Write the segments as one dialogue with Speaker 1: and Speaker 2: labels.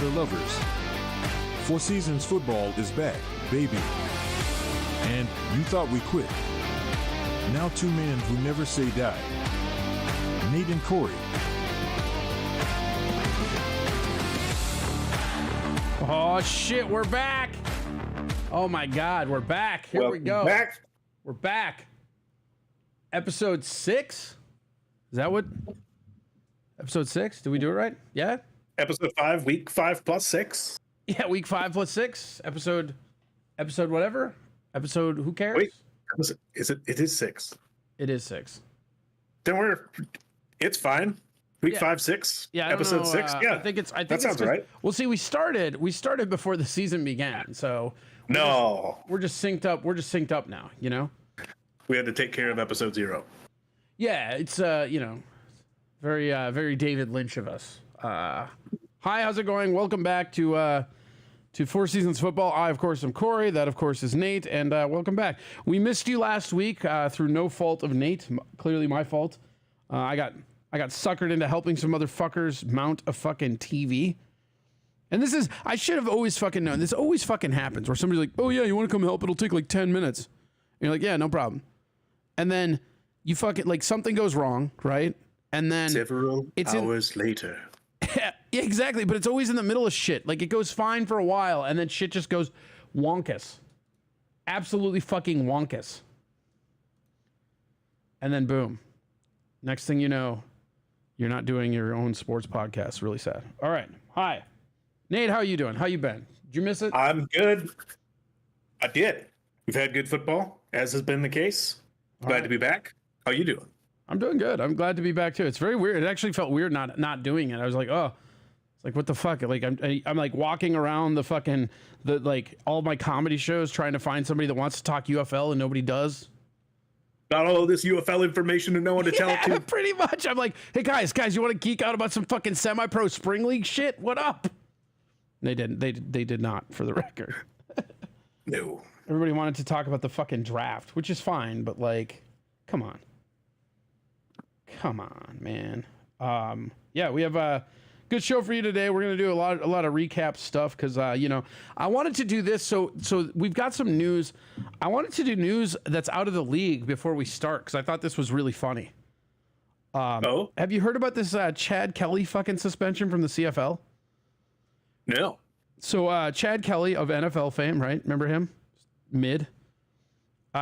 Speaker 1: their lovers. Four Seasons Football is back, baby. And you thought we quit. Now two men who never say die. Nate and Corey.
Speaker 2: Oh shit, we're back. Oh my god, we're back. Here we go. We're back. Episode 6? Is that what? Episode 6? Did we do it right? Yeah?
Speaker 3: Episode 5, week 5 plus 6.
Speaker 2: Yeah, week 5 plus 6. Episode whatever. Episode who cares?
Speaker 3: Wait, it is 6.
Speaker 2: It is 6.
Speaker 3: Then it's fine. Week
Speaker 2: Yeah.
Speaker 3: 5, 6.
Speaker 2: Yeah, I don't
Speaker 3: episode
Speaker 2: know,
Speaker 3: 6. Yeah,
Speaker 2: I think
Speaker 3: that
Speaker 2: it's
Speaker 3: sounds right.
Speaker 2: Well, see, we started before the season began, so we're just synced up. We're just synced up now, you know.
Speaker 3: We had to take care of episode 0.
Speaker 2: Yeah, it's very very David Lynch of us. Hi, how's it going? Welcome back to Four Seasons Football. I, of course, am Corey. That, of course, is Nate. And welcome back. We missed you last week through no fault of Nate. Clearly my fault. I got suckered into helping some motherfuckers mount a fucking TV. And I should have always fucking known. This always fucking happens where somebody's like, oh yeah, you want to come help? It'll take like 10 minutes. And you're like, yeah, no problem. And then you fucking, like, something goes wrong, right? And then
Speaker 3: several hours later.
Speaker 2: Yeah, exactly. But it's always in the middle of shit. Like, it goes fine for a while, and then shit just goes wonkus. Absolutely fucking wonkus. And then boom. Next thing you know, you're not doing your own sports podcast. Really sad. All right. Hi. Nate, how are you doing? How you been? Did you miss it?
Speaker 3: I'm good. I did. We've had good football, as has been the case. Glad to be back. How you doing?
Speaker 2: I'm doing good. I'm glad to be back too. It's very weird. It actually felt weird not doing it. I was like, oh, it's like, what the fuck? Like I'm like walking around like all my comedy shows trying to find somebody that wants to talk UFL and nobody does.
Speaker 3: Got all of this UFL information and no one to tell it to.
Speaker 2: Pretty much. I'm like, hey guys, you want to geek out about some fucking semi-pro spring league shit? What up? They didn't. They did not, for the record.
Speaker 3: No.
Speaker 2: Everybody wanted to talk about the fucking draft, which is fine, but like, come on. Come on, man. Yeah, we have a good show for you today. We're gonna do a lot of recap stuff because I wanted to do this. So we've got some news. I wanted to do news that's out of the league before we start because I thought this was really funny. Have you heard about this Chad Kelly fucking suspension from the CFL?
Speaker 3: No.
Speaker 2: So Chad Kelly of NFL fame, right? Remember him? Mid.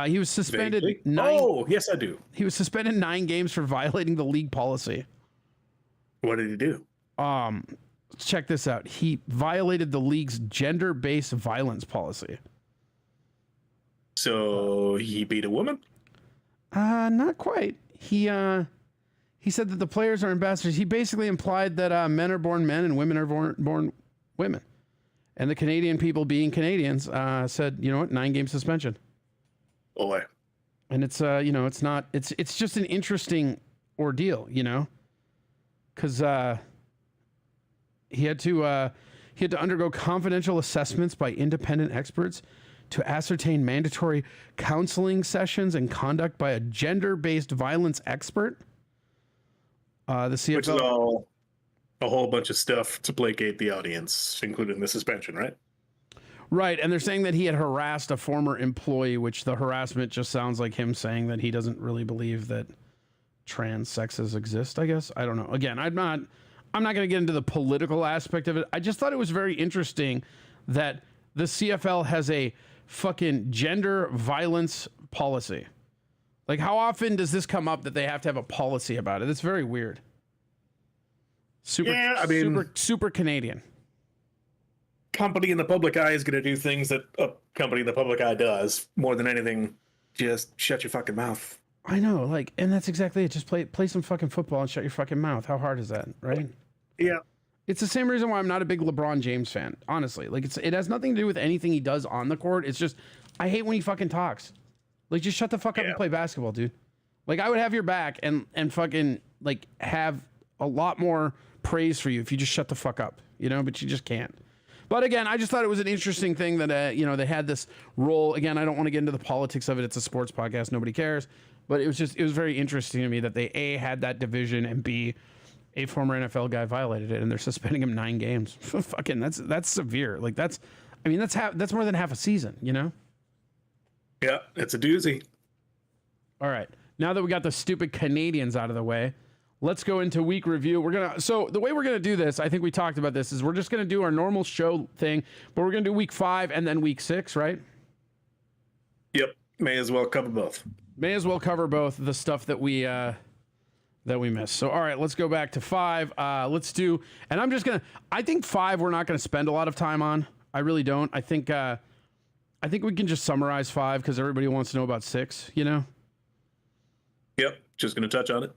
Speaker 2: He was suspended.
Speaker 3: Yes, I do.
Speaker 2: He was suspended 9 games for violating the league policy.
Speaker 3: What did he do?
Speaker 2: Check this out. He violated the league's gender-based violence policy.
Speaker 3: So he beat a woman?
Speaker 2: Not quite. He said that the players are ambassadors. He basically implied that men are born men and women are born women. And the Canadian people, being Canadians, said, you know what, 9-game suspension.
Speaker 3: Boy.
Speaker 2: And it's it's not, it's just an interesting ordeal, because he had to undergo confidential assessments by independent experts to ascertain mandatory counseling sessions and conduct by a gender-based violence expert. The CFL,
Speaker 3: which is all a whole bunch of stuff to placate the audience, including the suspension, right?
Speaker 2: Right, and they're saying that he had harassed a former employee, which the harassment just sounds like him saying that he doesn't really believe that trans sexes exist, I guess. I don't know. Again, I'm not going to get into the political aspect of it. I just thought it was very interesting that the CFL has a fucking gender violence policy. Like, how often does this come up that they have to have a policy about it? It's very weird. Super Canadian.
Speaker 3: Company in the public eye is going to do things that a company in the public eye does more than anything. Just shut your fucking mouth.
Speaker 2: I know, like, and that's exactly it. Just play some fucking football and shut your fucking mouth. How hard is that, right?
Speaker 3: Yeah.
Speaker 2: It's the same reason why I'm not a big LeBron James fan, honestly. Like, it has nothing to do with anything he does on the court. It's just, I hate when he fucking talks. Like, just shut the fuck up and play basketball, dude. Like, I would have your back and fucking, like, have a lot more praise for you if you just shut the fuck up, but you just can't. But again, I just thought it was an interesting thing that, they had this role. Again, I don't want to get into the politics of it. It's a sports podcast. Nobody cares. But it was very interesting to me that they, A, had that division, and B, A former NFL guy violated it, and they're suspending him 9 games. Fucking, that's severe. Like that's more than half a season, you know?
Speaker 3: Yeah, it's a doozy.
Speaker 2: All right. Now that we got the stupid Canadians out of the way, let's go into week review. So the way we're gonna do this, I think we talked about this, is we're just gonna do our normal show thing, but we're gonna do week 5 and then week 6, right?
Speaker 3: Yep. May as well cover both.
Speaker 2: May as well cover both the stuff that we missed. So all right, let's go back to 5. Let's do, and I think 5 we're not gonna spend a lot of time on. I really don't. I think we can just summarize 5 because everybody wants to know about 6, you know?
Speaker 3: Yep. Just going to touch on it.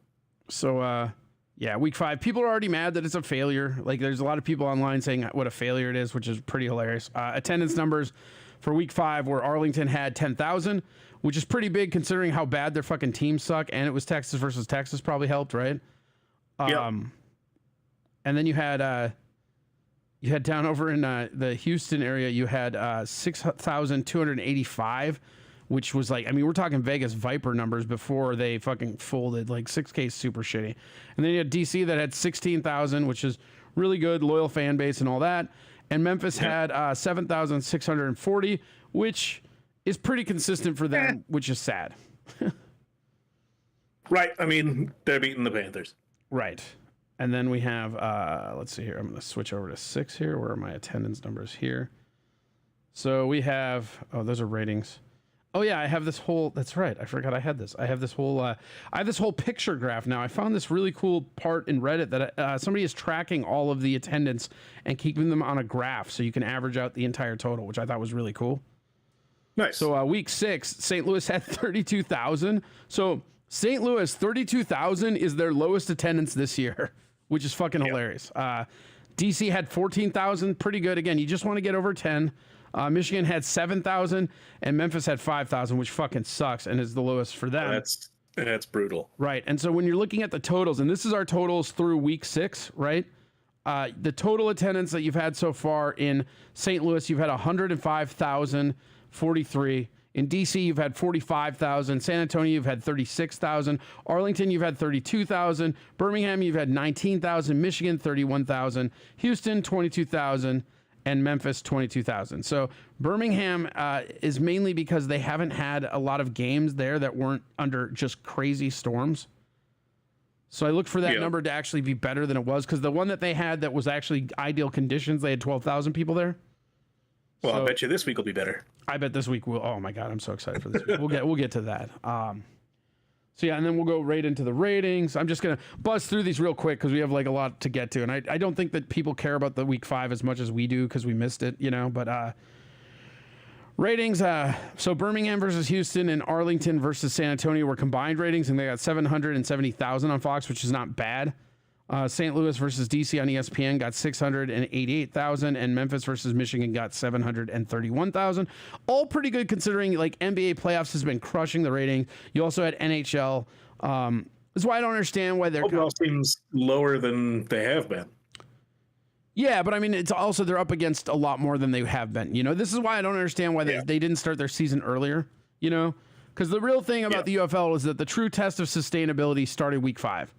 Speaker 2: So, yeah, week 5. People are already mad that it's a failure. Like, there's a lot of people online saying what a failure it is, which is pretty hilarious. Attendance numbers for week 5 where Arlington had 10,000, which is pretty big considering how bad their fucking teams suck. And it was Texas versus Texas, probably helped, right?
Speaker 3: Yep.
Speaker 2: And then you had down over in the Houston area, you had 6,285, which was like, I mean, we're talking Vegas Viper numbers before they fucking folded. Like 6K is super shitty. And then you had DC that had 16,000, which is really good, loyal fan base and all that. And Memphis had 7,640, which is pretty consistent for them, which is sad.
Speaker 3: Right. I mean, they're beating the Panthers.
Speaker 2: Right. And then we have, let's see here. I'm going to switch over to 6 here. Where are my attendance numbers here? So we have, those are ratings. Oh yeah, I have this whole, that's right. I forgot I had this. I have this whole picture graph now. I found this really cool part in Reddit that somebody is tracking all of the attendance and keeping them on a graph so you can average out the entire total, which I thought was really cool.
Speaker 3: Nice.
Speaker 2: So week 6, St. Louis had 32,000. So St. Louis, 32,000 is their lowest attendance this year, which is fucking hilarious. DC had 14,000, pretty good. Again, you just want to get over 10. Michigan had 7,000 and Memphis had 5,000, which fucking sucks and is the lowest for them.
Speaker 3: That's brutal.
Speaker 2: Right. And so when you're looking at the totals, and this is our totals through week 6, right? The total attendance that you've had so far in St. Louis, you've had 105,043. In DC, you've had 45,000. San Antonio, you've had 36,000. Arlington, you've had 32,000. Birmingham, you've had 19,000. Michigan, 31,000. Houston, 22,000. And Memphis, 22,000. So Birmingham is mainly because they haven't had a lot of games there that weren't under just crazy storms. So I look for that number to actually be better than it was, because the one that they had that was actually ideal conditions, they had 12,000 people there.
Speaker 3: Well, so I bet you this week will be better.
Speaker 2: I bet this week will. Oh my God, I'm so excited for this week. We'll get to that. So yeah, and then we'll go right into the ratings. I'm just gonna buzz through these real quick because we have like a lot to get to, and I don't think that people care about the week 5 as much as we do because we missed it, you know. But ratings. So Birmingham versus Houston and Arlington versus San Antonio were combined ratings, and they got 770,000 on Fox, which is not bad. St. Louis versus DC on ESPN got 688,000, and Memphis versus Michigan got 731,000. All pretty good considering like NBA playoffs has been crushing the rating. You also had NHL. That's why I don't understand why they're
Speaker 3: overall seems lower than they have been.
Speaker 2: Yeah, but I mean, it's also they're up against a lot more than they have been. You know, this is why I don't understand why they didn't start their season earlier. You know, because the real thing about the UFL is that the true test of sustainability started week 5.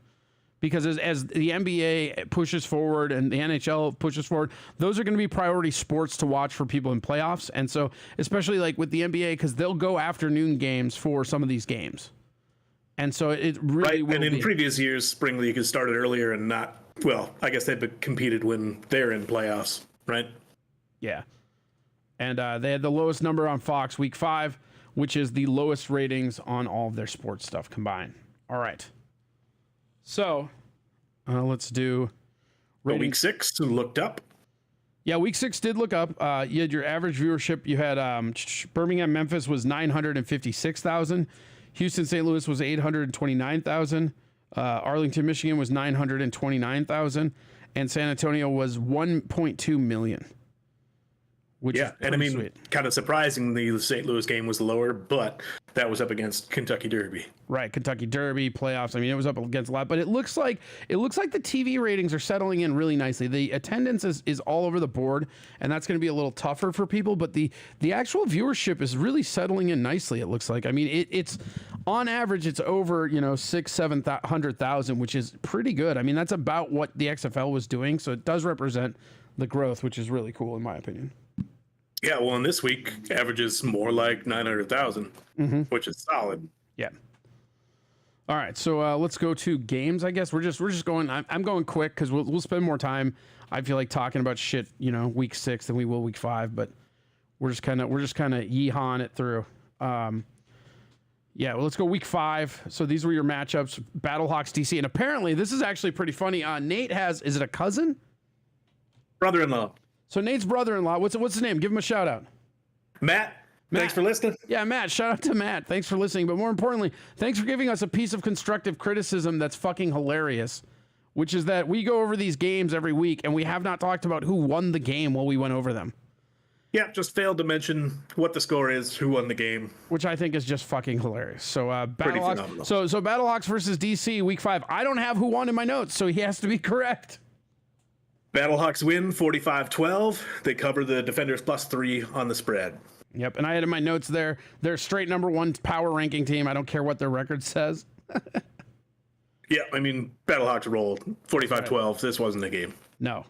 Speaker 2: Because as the NBA pushes forward and the NHL pushes forward, those are going to be priority sports to watch for people in playoffs. And so, especially like with the NBA, because they'll go afternoon games for some of these games. And so it really will.
Speaker 3: And in previous years, Spring League has started earlier and not, well, I guess they've competed when they're in playoffs, right?
Speaker 2: Yeah. And they had the lowest number on Fox week 5, which is the lowest ratings on all of their sports stuff combined. All right. So, let's do
Speaker 3: week 6 looked up.
Speaker 2: Yeah, week 6 did look up. You had your average viewership. You had Birmingham, Memphis was 956,000. Houston, St. Louis was 829,000. Arlington, Michigan was 929,000. And San Antonio was 1.2 million. which
Speaker 3: Yeah,
Speaker 2: is
Speaker 3: and I
Speaker 2: pretty
Speaker 3: mean,
Speaker 2: sweet.
Speaker 3: kind of surprisingly, the St. Louis game was lower, but that was up against Kentucky Derby.
Speaker 2: Right, Kentucky Derby playoffs. I mean, it was up against a lot, but it looks like the TV ratings are settling in really nicely. The attendance is all over the board, and that's going to be a little tougher for people. But the actual viewership is really settling in nicely. It looks like. I mean, it's on average it's over 600,000-700,000, which is pretty good. I mean, that's about what the XFL was doing, so it does represent the growth, which is really cool in my opinion.
Speaker 3: Yeah, well, in this week, averages more like 900,000, which is solid.
Speaker 2: Yeah. All right, so let's go to games. I guess we're just going. I'm going quick because we'll spend more time. I feel like talking about shit, week 6 than we will week 5. But we're just kind of yeehawing it through. Yeah, well, let's go week 5. So these were your matchups: Battlehawks DC, and apparently this is actually pretty funny. Nate has, is it a cousin?
Speaker 3: Brother-in-law.
Speaker 2: So Nate's brother-in-law. What's his name? Give him a shout out.
Speaker 3: Matt, thanks for listening.
Speaker 2: Yeah, Matt. Shout out to Matt. Thanks for listening. But more importantly, thanks for giving us a piece of constructive criticism that's fucking hilarious, which is that we go over these games every week and we have not talked about who won the game while we went over them.
Speaker 3: Yeah, just failed to mention what the score is, who won the game.
Speaker 2: Which I think is just fucking hilarious. So
Speaker 3: Pretty
Speaker 2: Battlehawks.
Speaker 3: phenomenal.
Speaker 2: So Battlehawks versus DC week 5. I don't have who won in my notes, so he has to be correct.
Speaker 3: Battlehawks win 45-12. They cover the Defenders +3 on the spread.
Speaker 2: Yep, and I had in my notes there, they're straight number 1 power ranking team. I don't care what their record says.
Speaker 3: Yeah, I mean, Battlehawks rolled 45-12. This wasn't a game.
Speaker 2: No.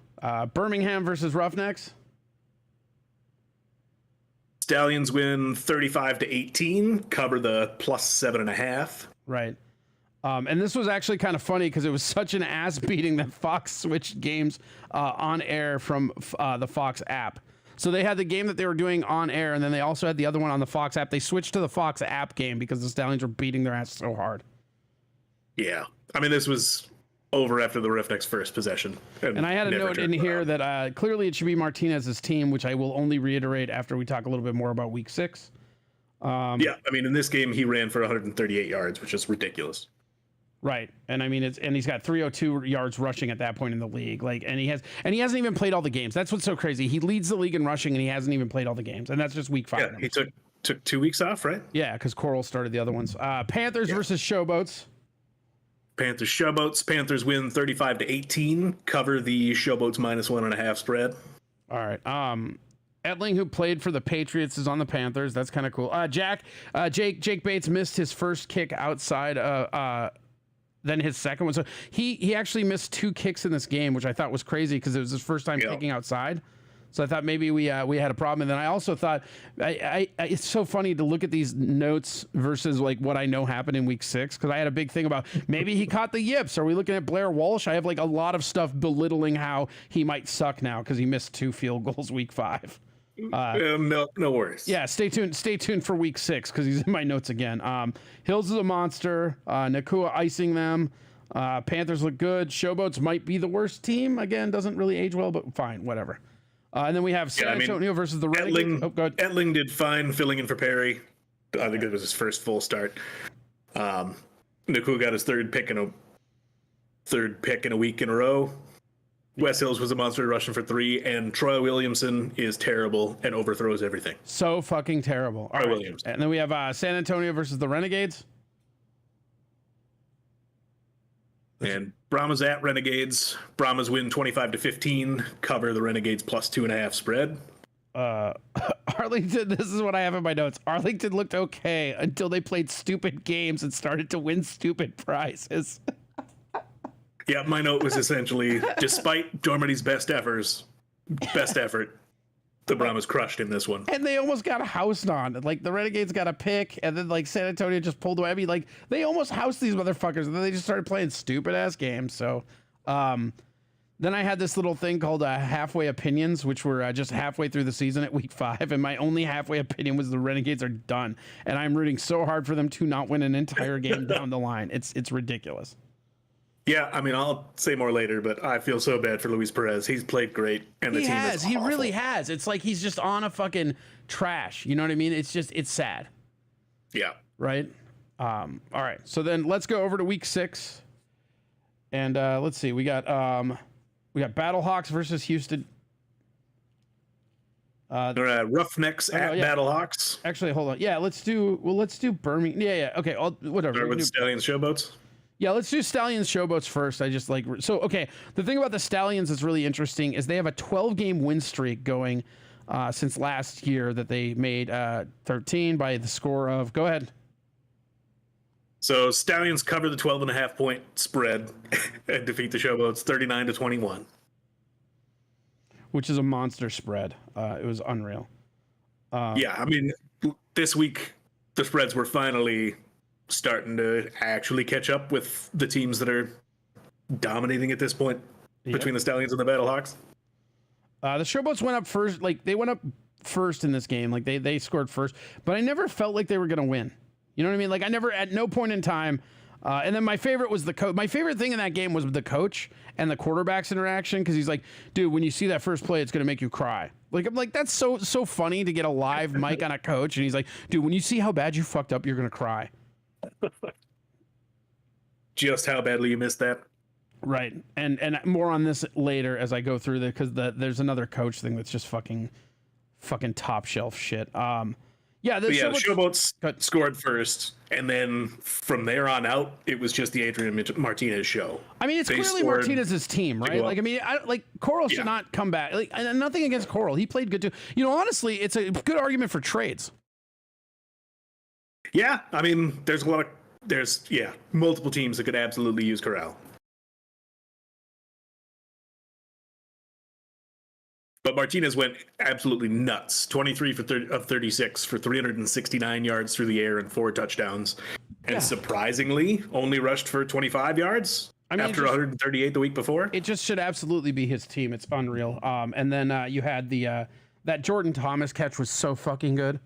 Speaker 2: Birmingham versus Roughnecks.
Speaker 3: Stallions win 35-18, cover the +7.5.
Speaker 2: Right. And this was actually kind of funny because it was such an ass beating that Fox switched games on air from the Fox app. So they had the game that they were doing on air, and then they also had the other one on the Fox app. They switched to the Fox app game because the Stallions were beating their ass so hard.
Speaker 3: Yeah. I mean, this was over after the Roughnecks' first possession.
Speaker 2: And I had a note in here that clearly it should be Martinez's team, which I will only reiterate after we talk a little bit more about week 6.
Speaker 3: Yeah, I mean, in this game, he ran for 138 yards, which is ridiculous.
Speaker 2: Right, and I mean, he's got 302 yards rushing at that point in the league. And he hasn't even played all the games. That's what's so crazy. He leads the league in rushing, and he hasn't even played all the games. And that's just week 5.
Speaker 3: Yeah, he took 2 weeks off, right?
Speaker 2: Yeah, because Coral started the other ones. Panthers versus Showboats.
Speaker 3: Panthers Showboats. Panthers win 35-18. Cover the Showboats -1.5 spread.
Speaker 2: All right. Etling, who played for the Patriots, is on the Panthers. That's kind of cool. Jake Bates missed his first kick outside. Then his second one. So he actually missed 2 kicks in this game, which I thought was crazy because it was his first time kicking outside. So I thought maybe we had a problem. And then I also thought it's so funny to look at these notes versus like what I know happened in week 6, because I had a big thing about maybe he caught the yips. Are we looking at Blair Walsh? I have like a lot of stuff belittling how he might suck now because he missed 2 field goals week 5.
Speaker 3: No worries.
Speaker 2: Yeah, stay tuned for week 6 because he's in my notes again. Hills is a monster. Nakua icing them. Panthers look good. Showboats might be the worst team. Again, doesn't really age well, but fine, whatever. And then we have San Antonio versus the Renegades.
Speaker 3: Etling did fine filling in for Perry. I think it was his first full start. Nakua got his third pick in a week in a row. Wes Hills was a monster rushing for 3, and Troy Williamson is terrible and overthrows everything.
Speaker 2: So fucking terrible. All right. Williamson. And then we have San Antonio versus the Renegades.
Speaker 3: And Brahmas at Renegades. Brahmas win 25-15, cover the Renegades +2.5 spread.
Speaker 2: Arlington, this is what I have in my notes. Arlington looked okay until they played stupid games and started to win stupid prizes.
Speaker 3: Yeah, my note was essentially, despite Dormity's best effort, the Brahmas crushed in this one.
Speaker 2: And they almost got housed on. Like, the Renegades got a pick, and then, like, San Antonio just pulled away. I mean, like, they almost housed these motherfuckers, and then they just started playing stupid-ass games. So, then I had this little thing called halfway opinions, which were just halfway through the season at week 5, and my only halfway opinion was the Renegades are done. And I'm rooting so hard for them to not win an entire game down the line. It's ridiculous.
Speaker 3: Yeah, I mean, I'll say more later, but I feel so bad for Luis Perez. He's played great, and the team is awful.
Speaker 2: He really has. It's like he's just on a fucking trash. You know what I mean? It's sad.
Speaker 3: Yeah.
Speaker 2: Right? All right. So then let's go over to week 6. And let's see. We got Battlehawks versus Houston.
Speaker 3: Roughnecks at
Speaker 2: yeah.
Speaker 3: Battlehawks.
Speaker 2: Actually, hold on. Yeah, let's do Birmingham. Yeah. Okay, whatever.
Speaker 3: Start
Speaker 2: We
Speaker 3: with
Speaker 2: can do-
Speaker 3: Stallions Showboats.
Speaker 2: Yeah, let's do Stallions Showboats first. I just like so. Okay, the thing about the Stallions that's really interesting is they have a 12-game win streak going since last year that they made 13 by the score of. Go ahead.
Speaker 3: So Stallions cover the 12.5 point spread and defeat the Showboats 39-21.
Speaker 2: Which is a monster spread. It was unreal.
Speaker 3: Yeah, I mean, this week the spreads were finally starting to actually catch up with the teams that are dominating at this point between the Stallions and the Battlehawks.
Speaker 2: The Showboats went up first. Like they went up first in this game. Like they scored first, but I never felt like they were gonna win. You know what I mean? Like I never, at no point in time. And then my favorite was the coach. My favorite thing in that game was the coach and the quarterback's interaction because he's like, "Dude, when you see that first play, it's gonna make you cry." Like I'm like, that's so funny to get a live mic on a coach, and he's like, "Dude, when you see how bad you fucked up, you're gonna cry."
Speaker 3: Just how badly you missed that.
Speaker 2: Right, and more on this later as I go through because there's another coach thing that's just fucking top shelf shit. Yeah,
Speaker 3: the Showboats scored first, and then from there on out, it was just the Adrian Martinez show.
Speaker 2: I mean, it's clearly Martinez's team, right? Like, I mean, Coral should not come back. Like, and nothing against Coral, he played good too. You know, honestly, it's a good argument for trades.
Speaker 3: Yeah, I mean, there's multiple teams that could absolutely use Corral. But Martinez went absolutely nuts. 23 of 36 for 369 yards through the air and 4 touchdowns. And surprisingly, only rushed for 25 yards after 138 the week before.
Speaker 2: It just should absolutely be his team. It's unreal. And then you had that Jordan Thomas catch was so fucking good.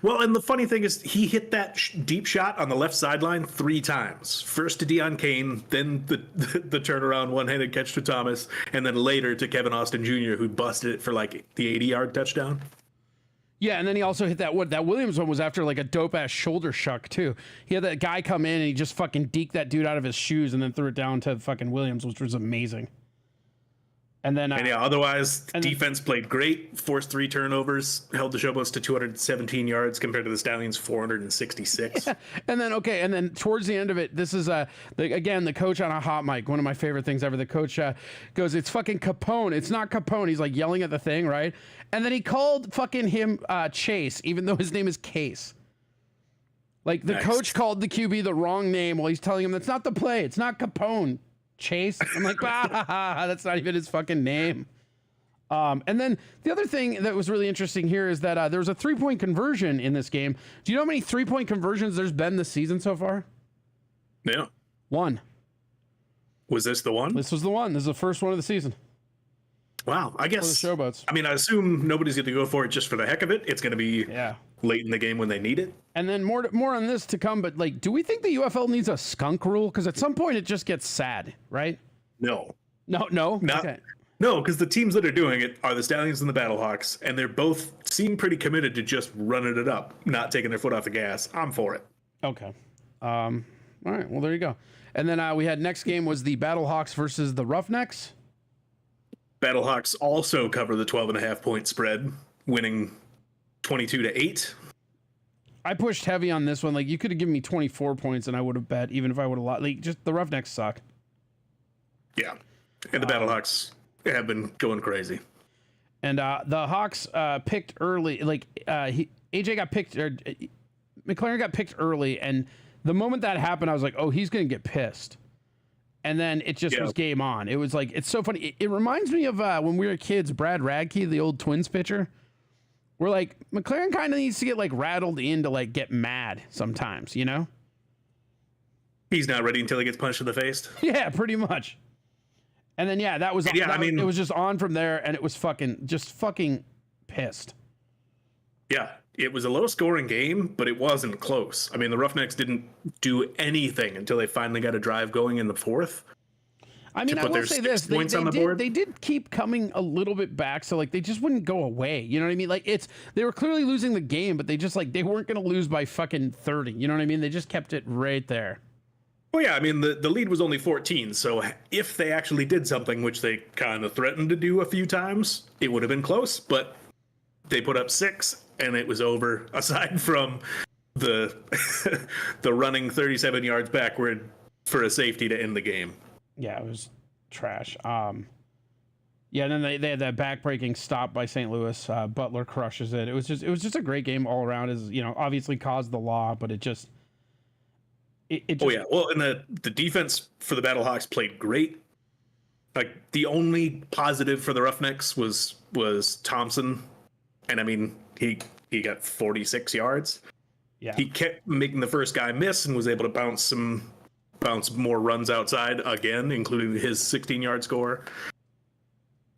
Speaker 3: Well, and the funny thing is, he hit that deep shot on the left sideline 3 times. First to Deion Kane, then the turnaround one-handed catch to Thomas, and then later to Kevin Austin Jr., who busted it for like the 80-yard touchdown.
Speaker 2: Yeah, and then he also hit that Williams one was after like a dope-ass shoulder shuck, too. He had that guy come in and he just fucking deked that dude out of his shoes and then threw it down to fucking Williams, which was amazing. And then,
Speaker 3: otherwise, defense played great. Forced 3 turnovers, held the Showboats to 217 yards compared to the Stallions 466.
Speaker 2: Yeah. And then towards the end of it, this is again the coach on a hot mic. One of my favorite things ever. The coach goes, "It's fucking Capone. It's not Capone." He's like yelling at the thing, right? And then he called fucking him Chase, even though his name is Case. Like the coach called the QB the wrong name while he's telling him that's not the play. It's not Capone. Chase. I'm like, that's not even his fucking name. And then the other thing that was really interesting here is that there was a 3-point conversion in this game. Do you know how many 3-point conversions there's been this season so far?
Speaker 3: Yeah.
Speaker 2: 1.
Speaker 3: Was this the one?
Speaker 2: This was the one. This is the first one of the season.
Speaker 3: Wow. I guess.
Speaker 2: For the Showboats.
Speaker 3: I mean, I assume nobody's going to go for it just for the heck of it. It's going to be late in the game when they need it. And
Speaker 2: then more on this to come. But like, do we think the UFL needs a skunk rule? Because at some point it just gets sad, right?
Speaker 3: No.
Speaker 2: Okay.
Speaker 3: No, because the teams that are doing it are the Stallions and the Battlehawks, and they're both seem pretty committed to just running it up, not taking their foot off the gas. I'm for it.
Speaker 2: Okay. All right. Well, there you go. And then we had next game was the Battlehawks versus the Roughnecks.
Speaker 3: Battlehawks also cover the 12.5 point spread, winning 22-8.
Speaker 2: I pushed heavy on this one. Like, you could have given me 24 points and I would have bet, even if I would have lost. Like, just the Roughnecks suck.
Speaker 3: Yeah. And the Battlehawks have been going crazy.
Speaker 2: And the Hawks picked early. Like, AJ got picked, or McLaren got picked early. And the moment that happened, I was like, oh, he's going to get pissed. And then it just was game on. It was like, it's so funny. It reminds me of when we were kids, Brad Radke, the old Twins pitcher. We're like, McLaren kind of needs to get like rattled in to like get mad sometimes, you know?
Speaker 3: He's not ready until he gets punched in the face.
Speaker 2: Yeah, pretty much. And then, that was, it was just on from there and it was fucking pissed. Yeah.
Speaker 3: It was a low scoring game, but it wasn't close. I mean, the Roughnecks didn't do anything until they finally got a drive going in the 4th.
Speaker 2: I mean, I will say this: they did keep coming a little bit back, so like they just wouldn't go away. You know what I mean? Like they were clearly losing the game, but they just like they weren't going to lose by fucking 30. You know what I mean? They just kept it right there.
Speaker 3: Well, yeah, I mean the lead was only 14, so if they actually did something, which they kind of threatened to do a few times, it would have been close. But they put up 6, and it was over. Aside from the the running 37 yards backward for a safety to end the game.
Speaker 2: Yeah, it was trash. Yeah, and then they had that backbreaking stop by St. Louis. Butler crushes it. It was just a great game all around. Is obviously caused the law, but it just.
Speaker 3: Oh yeah, well, and the defense for the Battlehawks played great. Like the only positive for the Roughnecks was Thompson, and I mean he got 46 yards.
Speaker 2: Yeah,
Speaker 3: he kept making the first guy miss and was able to bounce more runs outside again, including his 16-yard score.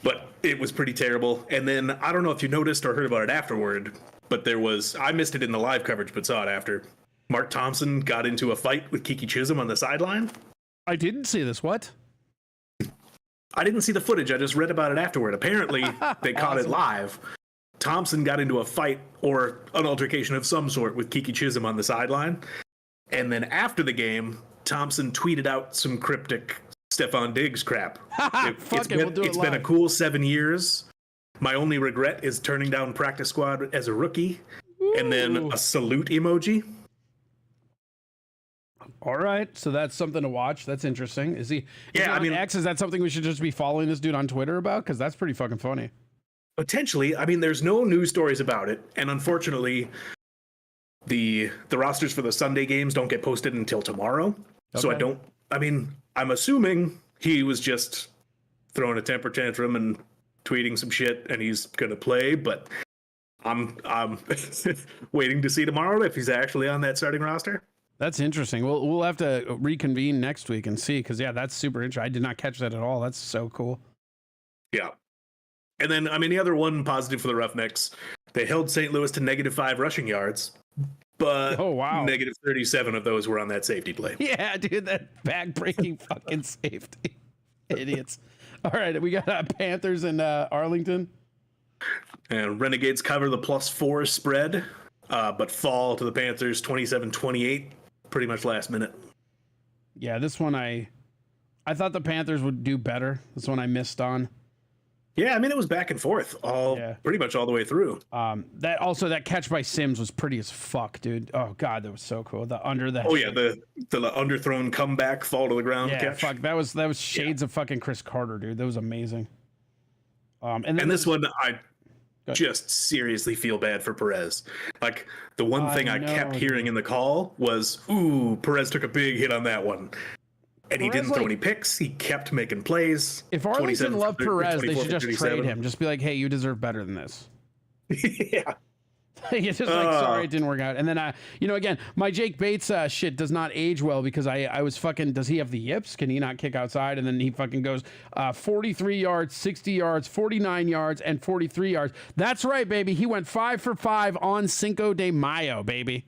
Speaker 3: But it was pretty terrible. And then I don't know if you noticed or heard about it afterward, but I missed it in the live coverage, but saw it after. Mark Thompson got into a fight with Kiki Chisholm on the sideline.
Speaker 2: I didn't see this. What?
Speaker 3: I didn't see the footage. I just read about it afterward. Apparently, they caught it live. Thompson got into a fight or an altercation of some sort with Kiki Chisholm on the sideline. And then after the game, Thompson tweeted out some cryptic Stefon Diggs crap. It's been a cool 7 years. My only regret is turning down practice squad as a rookie. Ooh. And then a salute emoji.
Speaker 2: All right, so that's something to watch. That's interesting. Is he
Speaker 3: on
Speaker 2: X? Is that something we should just be following this dude on Twitter about? Because that's pretty fucking funny.
Speaker 3: Potentially. I mean, there's no news stories about it, and unfortunately, the rosters for the Sunday games don't get posted until tomorrow. Okay. So I'm assuming he was just throwing a temper tantrum and tweeting some shit, and he's gonna play. But I'm waiting to see tomorrow if he's actually on that starting roster.
Speaker 2: That's interesting. We'll have to reconvene next week and see, because that's super interesting. I did not catch that at all. That's so cool.
Speaker 3: Yeah. And then, the other one positive for the Roughnecks, they held St. Louis to -5 rushing yards, but -37 of those were on that safety play.
Speaker 2: Yeah, dude, that back-breaking fucking safety. Idiots. All right, we got Panthers and Arlington.
Speaker 3: And Renegades cover the +4 spread, but fall to the Panthers 27-28. Pretty much last minute.
Speaker 2: Yeah, this one I thought the Panthers would do better. This one I missed on.
Speaker 3: Yeah, it was back and forth pretty much all the way through.
Speaker 2: That catch by Sims was pretty as fuck, dude. Oh god, that was so cool. The underthrown comeback fall to the ground catch. Fuck, that was shades of fucking Chris Carter, dude. That was amazing.
Speaker 3: And this one just seriously feel bad for Perez. Like the one thing I kept hearing in the call was, "Ooh, Perez took a big hit on that one." And he didn't throw any picks. He kept making plays.
Speaker 2: If Arlington loved Perez, they should just trade him. Just be like, hey, you deserve better than this.
Speaker 3: Yeah.
Speaker 2: It's just sorry, it didn't work out. And then, again, my Jake Bates shit does not age well, because I was fucking, does he have the yips? Can he not kick outside? And then he fucking goes 43 yards, 60 yards, 49 yards, and 43 yards. That's right, baby. He went 5 for 5 on Cinco de Mayo, baby.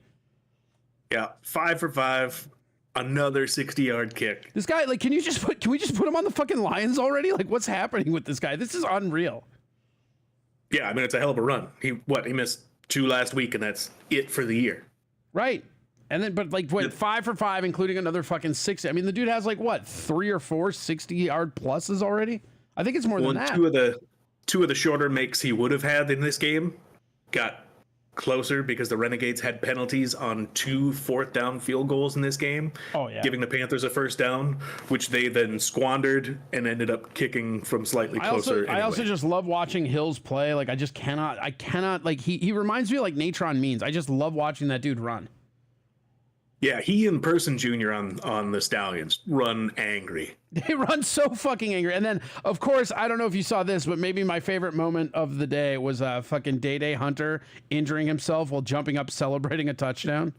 Speaker 3: Yeah, 5 for 5. Another 60-yard kick.
Speaker 2: This guy, can we just put him on the fucking Lions already? Like, what's happening with this guy? This is unreal.
Speaker 3: Yeah, it's a hell of a run. He missed 2 last week, and that's it for the year.
Speaker 2: Right. And then, but 5 for 5, including another fucking 60. The dude has 3 or 4 60-yard pluses already? I think it's more than that.
Speaker 3: Two of the shorter makes he would have had in this game got closer because the Renegades had penalties on 2 fourth-down field goals in this game.
Speaker 2: Oh, yeah.
Speaker 3: Giving the Panthers a first down, which they then squandered and ended up kicking from slightly closer.
Speaker 2: I also just love watching Hills play. I cannot, he reminds me of Natron Means. I just love watching that dude run.
Speaker 3: Yeah, he and Person Jr. on the Stallions run angry.
Speaker 2: They run so fucking angry. And then, of course, I don't know if you saw this, but maybe my favorite moment of the day was fucking Day Hunter injuring himself while jumping up celebrating a touchdown.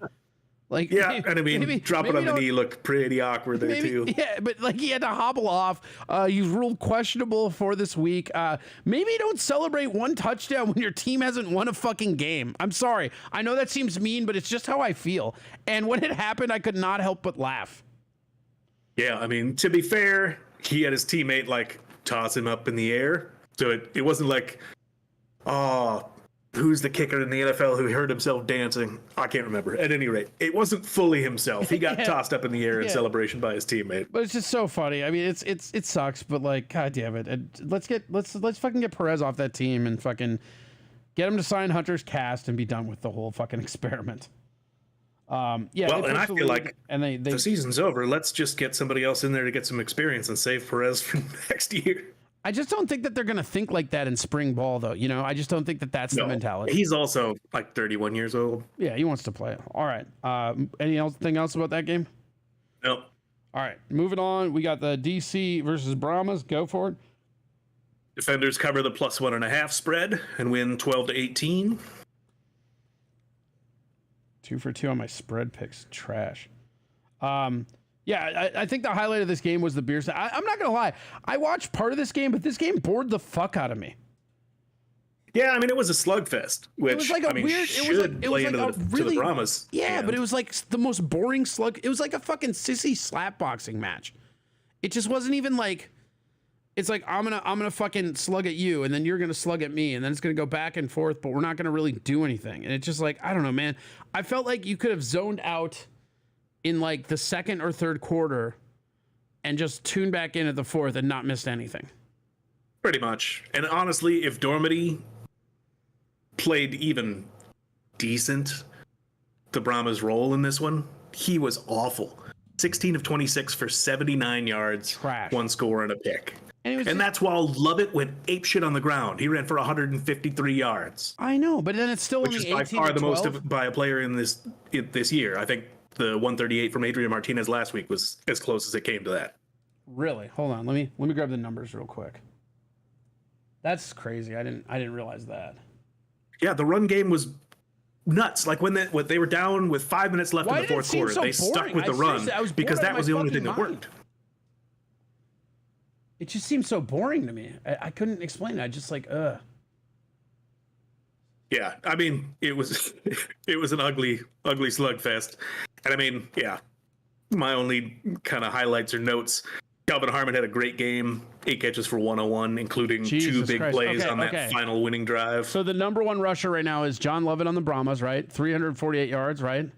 Speaker 3: Dropping on the knee looked pretty awkward there too.
Speaker 2: Yeah, but he had to hobble off. He's ruled questionable for this week. Maybe don't celebrate one touchdown when your team hasn't won a fucking game. I'm sorry. I know that seems mean, but it's just how I feel. And when it happened, I could not help but laugh.
Speaker 3: Yeah, to be fair, he had his teammate toss him up in the air. So it wasn't who's the kicker in the NFL who hurt himself dancing? I can't remember. At any rate, it wasn't fully himself. He got tossed up in the air in celebration by his teammate.
Speaker 2: But it's just so funny. It sucks, but god damn it. And let's fucking get Perez off that team and fucking Get him to sign Hunter's cast and be done with the whole fucking experiment. Yeah.
Speaker 3: Well, and I feel like
Speaker 2: and they
Speaker 3: the season's over. Let's just get somebody else in there to get some experience and save Perez for next year.
Speaker 2: I just don't think that they're going to think like that in spring ball, though. You know, I just don't think that that's the mentality.
Speaker 3: He's also like 31 years old.
Speaker 2: Yeah, he wants to play. All right. Anything else about that game?
Speaker 3: No.
Speaker 2: All right. Moving on. We got the DC versus Brahmas. Go for it.
Speaker 3: Defenders cover the +1.5 spread and win 12-18.
Speaker 2: 2 for 2 on my spread picks. Trash. Yeah, I think the highlight of this game was the beer. I'm not going to lie. I watched part of this game, but this game bored the fuck out of me.
Speaker 3: Yeah, I mean, it was a slugfest, which,
Speaker 2: it was like a weird,
Speaker 3: it was like to the Brahmas.
Speaker 2: Yeah, but it was like the most boring slug. It was like a fucking sissy slapboxing match. It just wasn't even like, it's like, I'm gonna fucking slug at you, and then you're gonna slug at me, and then it's gonna go back and forth, but we're not gonna really do anything. And it's just like, I don't know, man. I felt like you could have zoned out in like the second or third quarter and just tuned back in at the fourth and not missed anything.
Speaker 3: Pretty much. And honestly, if Dormady played even decent the Brahmas role in this one, he was awful. 16 of 26 for 79 yards,
Speaker 2: Trash.
Speaker 3: 1 score and a pick.
Speaker 2: And
Speaker 3: that's while Lovett went apeshit on the ground. He ran for 153 yards.
Speaker 2: I know, but then it's still
Speaker 3: which
Speaker 2: only
Speaker 3: is by
Speaker 2: 18
Speaker 3: far
Speaker 2: to
Speaker 3: the
Speaker 2: 12.
Speaker 3: most by a player in this year. I think the 138 from Adrian Martinez last week was as close as it came to that.
Speaker 2: Really? Hold on. Let me grab the numbers real quick. That's crazy. I didn't realize that.
Speaker 3: Yeah, the run game was nuts. Like when they were down with 5 minutes left in the fourth quarter, they stuck with the run because that was the only thing that worked.
Speaker 2: It just seemed so boring to me. I couldn't explain it. I just like,
Speaker 3: Yeah, I mean, it was an ugly slugfest. And I mean, yeah, my only kind of highlights or notes, Calvin Harmon had a great game, 8 catches for 101, including
Speaker 2: Jesus
Speaker 3: 2 big
Speaker 2: Christ.
Speaker 3: plays
Speaker 2: Okay,
Speaker 3: on that final winning drive.
Speaker 2: So the number 1 rusher right now is John Lovett on the Brahmas, right? 348 yards, right?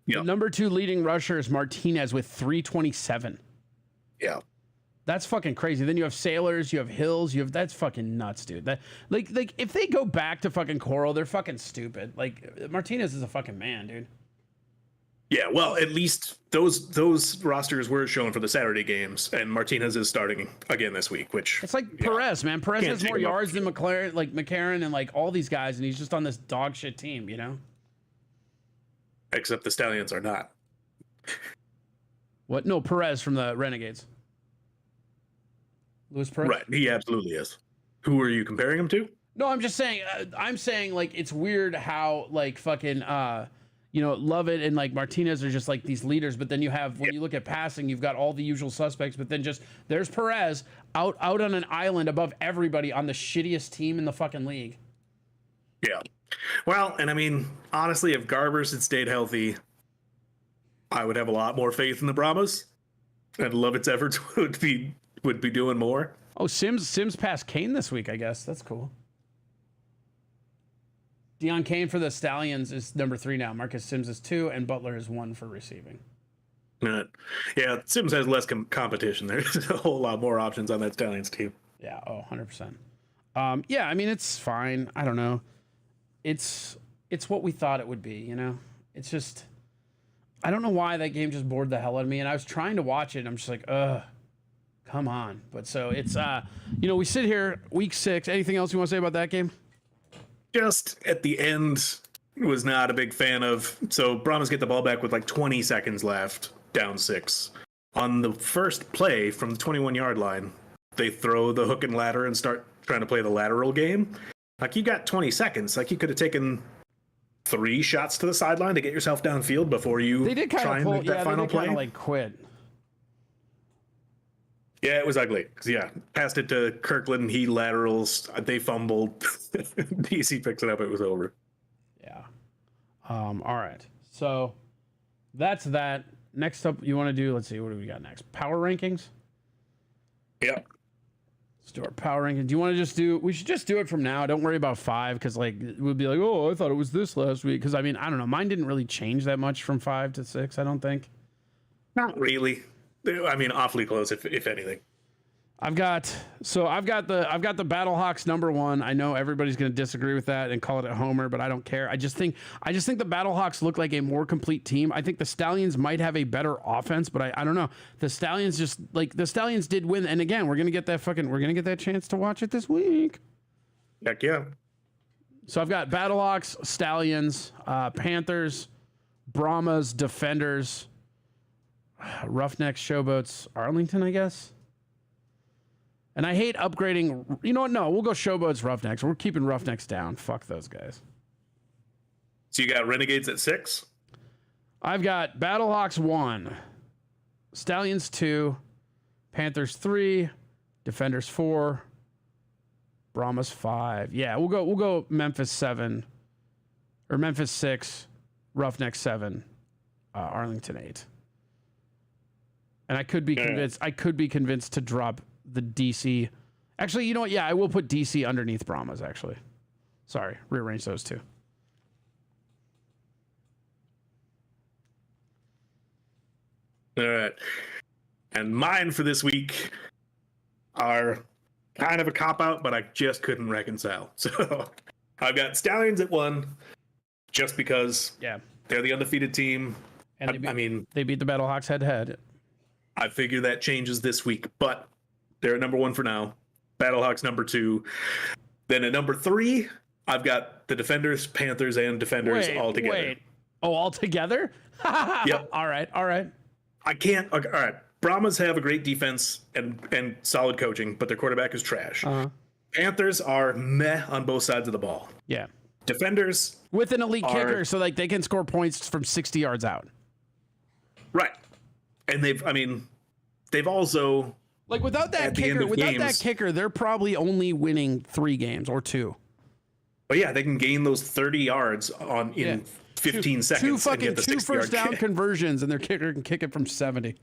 Speaker 3: Yeah.
Speaker 2: The number 2 leading rusher is Martinez with 327.
Speaker 3: Yeah.
Speaker 2: That's fucking crazy. Then you have Sailors, you have Hills, that's fucking nuts, dude. That like if they go back to fucking Coral, they're fucking stupid. Like Martinez is a fucking man, dude.
Speaker 3: Yeah, well, at least those rosters were shown for the Saturday games, and Martinez is starting again this week, which
Speaker 2: It's like Perez, man. Perez
Speaker 3: Can't
Speaker 2: has more
Speaker 3: take him up.
Speaker 2: yards than McCarron and like all these guys, and he's just on this dog shit team, you know?
Speaker 3: except the Stallions are not.
Speaker 2: What? No, Perez from the Renegades. Luis Perez?
Speaker 3: Right, he absolutely is. Who are you comparing him to?
Speaker 2: No, I'm just saying. I'm saying like it's weird how like fucking Lovett and like Martinez are just like these leaders, but then you have when you look at passing, you've got all the usual suspects, but then just there's Perez out on an island above everybody on the shittiest team in the fucking league.
Speaker 3: Yeah. Well, and I mean, honestly, if Garbers had stayed healthy, I would have a lot more faith in the Brahmas, and Lovett's efforts would be doing more.
Speaker 2: Oh, Sims passed Kane this week, I guess. That's cool. Deion Kane for the Stallions is number 3 now. Marcus Sims is 2, and Butler is 1 for receiving.
Speaker 3: Yeah, Sims has less competition. There's a whole lot more options on that Stallions team.
Speaker 2: Yeah, 100%. Yeah, I mean, it's fine. I don't know. It's what we thought it would be, you know? It's just, I don't know why that game just bored the hell out of me, and I was trying to watch it, and I'm just like, come on. But so it's, we sit here, week 6. Anything else you want to say about that game?
Speaker 3: Just at the end, was not a big fan of. So Brahmas get the ball back with like 20 seconds left, down 6. On the first play from the 21-yard line, they throw the hook and ladder and start trying to play the lateral game. Like, you got 20 seconds. Like, you could have taken 3 shots to the sideline to get yourself downfield before you
Speaker 2: They did kind
Speaker 3: try
Speaker 2: of
Speaker 3: and
Speaker 2: pull,
Speaker 3: make that
Speaker 2: yeah,
Speaker 3: final
Speaker 2: they did kind
Speaker 3: play.
Speaker 2: of like quit.
Speaker 3: Yeah, it was ugly. 'Cause, yeah, passed it to Kirkland. He laterals. They fumbled. DC picks it up. It was over.
Speaker 2: Yeah. All right. So that's that. Next up, you want to do, let's see, what do we got next? Power rankings?
Speaker 3: Yeah.
Speaker 2: Let's do our power ranking. Do you want to just we should just do it from now. Don't worry about 5 because like we'll be like, oh, I thought it was this last week. Because I mean, I don't know. Mine didn't really change that much from 5 to 6, I don't think.
Speaker 3: Not really. I mean, awfully close, if anything.
Speaker 2: I've got the Battlehawks number 1. I know everybody's going to disagree with that and call it a homer, but I don't care. I just think the Battlehawks look like a more complete team. I think the Stallions might have a better offense, but I don't know. The Stallions did win, and again, we're going to get that chance to watch it this week.
Speaker 3: Heck yeah.
Speaker 2: So I've got Battlehawks, Stallions, Panthers, Brahmas, Defenders, Roughnecks, Showboats, Arlington, I guess. And I hate upgrading. You know what? No, we'll go Showboats, Roughnecks. We're keeping Roughnecks down. Fuck those guys.
Speaker 3: So you got Renegades at 6?
Speaker 2: I've got Battlehawks 1, Stallions 2, Panthers 3, Defenders 4, Brahmas 5. Yeah, we'll go Memphis 7, or Memphis 6, Roughnecks 7, Arlington 8. And I could be convinced to drop the DC. Actually, you know what? Yeah, I will put DC underneath Brahmas, actually. Sorry, rearrange those two.
Speaker 3: All right. And mine for this week are kind of a cop-out, but I just couldn't reconcile. So I've got Stallions at 1, just because they're the undefeated team.
Speaker 2: And they beat the Battlehawks head-to-head.
Speaker 3: I figure that changes this week, but they're at number 1 for now. Battlehawks number 2. Then at number 3, I've got the Defenders, Panthers, and Defenders all together. Wait.
Speaker 2: Oh, all together?
Speaker 3: Yep.
Speaker 2: All right.
Speaker 3: I can't. Okay, all right. Brahmas have a great defense and solid coaching, but their quarterback is trash. Panthers are meh on both sides of the ball.
Speaker 2: Yeah.
Speaker 3: Defenders
Speaker 2: with an elite kicker, so like they can score points from 60 yards out.
Speaker 3: Right. And they've also
Speaker 2: like without that kicker, they're probably only winning 3 games or 2.
Speaker 3: But yeah, they can gain those 30 yards in 15 seconds.
Speaker 2: Two first down conversions, and their kicker can kick it from 70.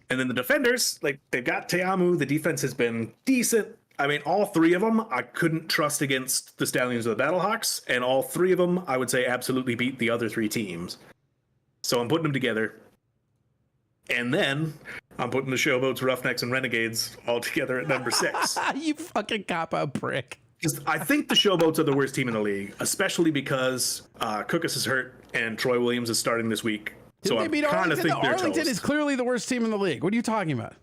Speaker 3: And then the Defenders, like they've got Teamu. The defense has been decent. I mean, all 3 of them I couldn't trust against the Stallions or the Battlehawks, and all 3 of them I would say absolutely beat the other 3 teams. So I'm putting them together. And then I'm putting the Showboats, Roughnecks, and Renegades all together at number 6.
Speaker 2: You fucking cop-out prick.
Speaker 3: Because I think the Showboats are the worst team in the league, especially because Cookus is hurt and Troy Williams is starting this week. So I kind of think they're
Speaker 2: Arlington
Speaker 3: toast.
Speaker 2: is clearly the worst team in the league. What are you talking about?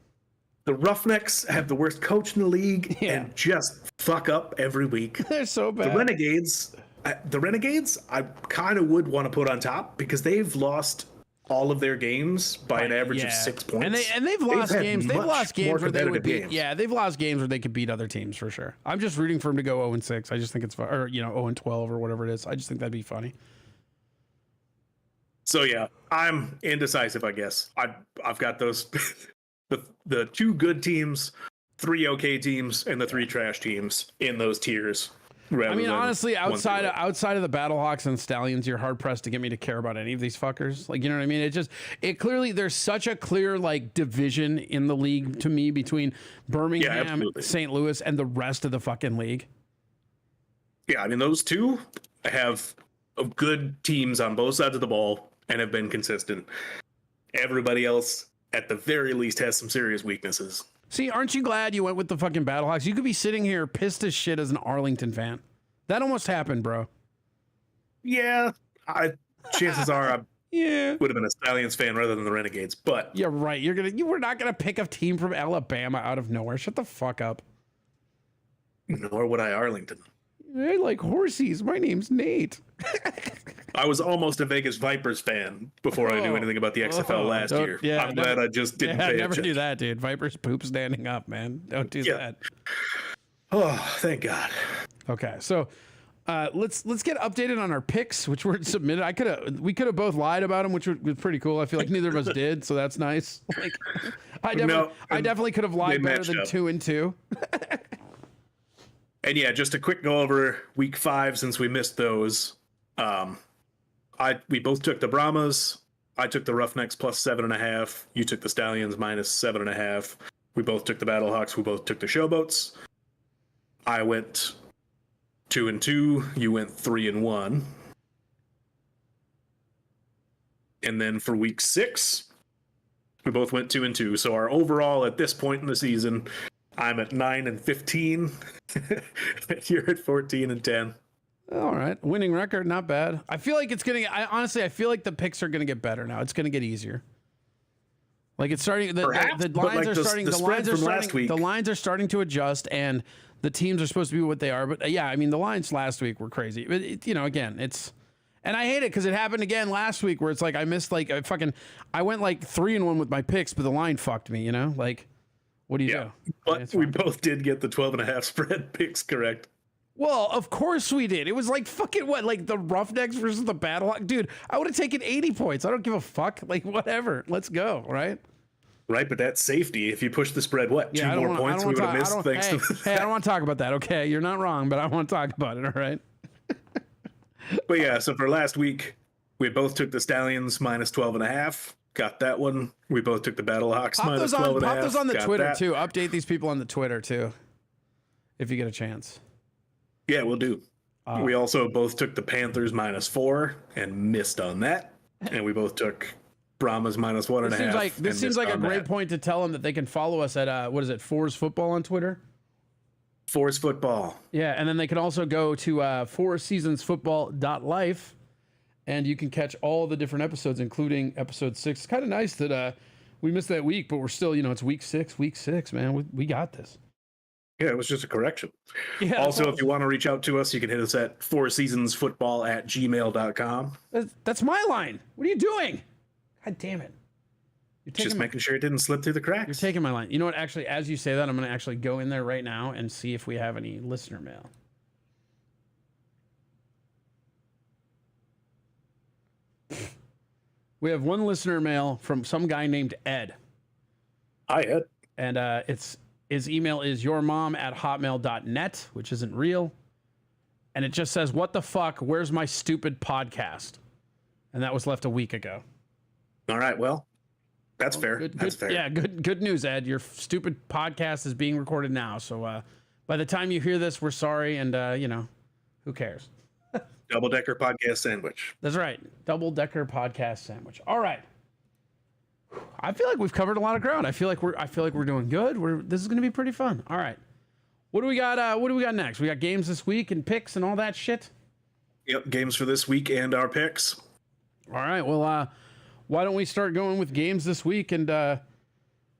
Speaker 3: The Roughnecks have the worst coach in the league and just fuck up every week.
Speaker 2: They're so bad.
Speaker 3: The Renegades, I kind of would want to put on top because they've lost all of their games by an average of 6 points.
Speaker 2: And they've lost games. They've lost games where they would beat. Yeah, they've lost games where they could beat other teams for sure. I'm just rooting for them to go 0-6. I just think it's fun, or 0-12 or whatever it is. I just think that'd be funny.
Speaker 3: So yeah, I'm indecisive. I guess I've got those the 2 good teams, 3 okay teams, and the 3 trash teams in those tiers.
Speaker 2: I mean, honestly, outside of the Battlehawks and Stallions, you're hard pressed to get me to care about any of these fuckers. Like, you know what I mean? It clearly there's such a clear like division in the league to me between Birmingham, St. Louis, and the rest of the fucking league.
Speaker 3: Yeah, I mean those 2 have good teams on both sides of the ball and have been consistent. Everybody else, at the very least, has some serious weaknesses.
Speaker 2: See, aren't you glad you went with the fucking Battlehawks? You could be sitting here pissed as shit as an Arlington fan. That almost happened, bro.
Speaker 3: Yeah, chances are I would have been a Stallions fan rather than the Renegades. But
Speaker 2: you're right. You were not gonna pick a team from Alabama out of nowhere. Shut the fuck up.
Speaker 3: Nor would I Arlington.
Speaker 2: I like horsies. My name's Nate.
Speaker 3: I was almost a Vegas Vipers fan before I knew anything about the XFL last year.
Speaker 2: Yeah,
Speaker 3: I'm glad I just didn't pay
Speaker 2: never
Speaker 3: attention.
Speaker 2: do that, dude. Vipers poop standing up, man. Don't do that.
Speaker 3: Oh, thank God.
Speaker 2: Okay, so let's get updated on our picks, which were submitted. We could have both lied about them, which was pretty cool. I feel like neither of us did, so that's nice. Like, I definitely could have lied better than 2 and 2.
Speaker 3: And yeah, just a quick go over week 5 since we missed those. We both took the Brahmas. I took the Roughnecks plus 7.5. You took the Stallions minus 7.5. We both took the Battlehawks. We both took the Showboats. I went 2 and 2. You went 3 and 1. And then for week 6, We both went 2-2. So our overall at this point in the season, I'm at 9-15. You're at 14-10.
Speaker 2: All right, winning record, not bad. I feel like it's gonna. I feel like the picks are gonna get better now. It's gonna get easier. Like it's starting. The lines are starting. The lines are starting. The lines are starting to adjust, and the teams are supposed to be what they are. But yeah, I mean, the lines last week were crazy. But again, it's. And I hate it because it happened again last week where it's like I missed like I went like 3-1 with my picks, but the line fucked me. Like, what do you do?
Speaker 3: But we both did get the 12.5 spread picks correct.
Speaker 2: Well, of course we did. It was like fucking what? Like the Roughnecks versus the Battle. Dude, I would have taken 80 points. I don't give a fuck. Like, whatever. Let's go, right?
Speaker 3: Right, but that's safety. If you push the spread, two more points we would have missed thanks to
Speaker 2: Hey, I don't want to talk about that, okay? You're not wrong, but I want to talk about it, all right?
Speaker 3: But yeah, so for last week, we both took the Stallions minus 12.5. Got that one. We both took the Battlehawks minus 12.5.
Speaker 2: Pop those on the Twitter, too. Update these people on the Twitter, too, if you get a chance.
Speaker 3: Yeah, we'll do. We also both took the Panthers minus 4 and missed on that. And we both took Brahmas minus 1.5.
Speaker 2: This seems like a great point to tell them that they can follow us at, what is it, Fours Football on Twitter?
Speaker 3: Fours Football.
Speaker 2: Yeah, and then they can also go to fourseasonsfootball.life, and you can catch all the different episodes, including episode 6. It's kind of nice that we missed that week, but we're still, it's week 6, man. We got this.
Speaker 3: Yeah, it was just a correction.
Speaker 2: Yeah,
Speaker 3: also, if you want to reach out to us, you can hit us at fourseasonsfootball@gmail.com.
Speaker 2: That's my line. What are you doing? God damn it.
Speaker 3: Just making sure it didn't slip through the cracks.
Speaker 2: You're taking my line. You know what? Actually, as you say that, I'm going to actually go in there right now and see if we have any listener mail. We have one listener mail from some guy named Ed.
Speaker 3: Hi, Ed.
Speaker 2: And his email is yourmom@hotmail.net, which isn't real. And it just says, "What the fuck? Where's my stupid podcast?" And that was left a week ago.
Speaker 3: All right, well, that's fair. That's fair.
Speaker 2: Yeah, good news, Ed. Your stupid podcast is being recorded now. So by the time you hear this, we're sorry. And, who cares?
Speaker 3: Double-decker podcast sandwich.
Speaker 2: That's right. Double-decker podcast sandwich. All right. I feel like we've covered a lot of ground. I feel like we're doing good. This is going to be pretty fun. All right. What do we got? What do we got next? We got games this week and picks and all that shit.
Speaker 3: Yep, games for this week and our picks.
Speaker 2: All right. Well, why don't we start going with games this week? And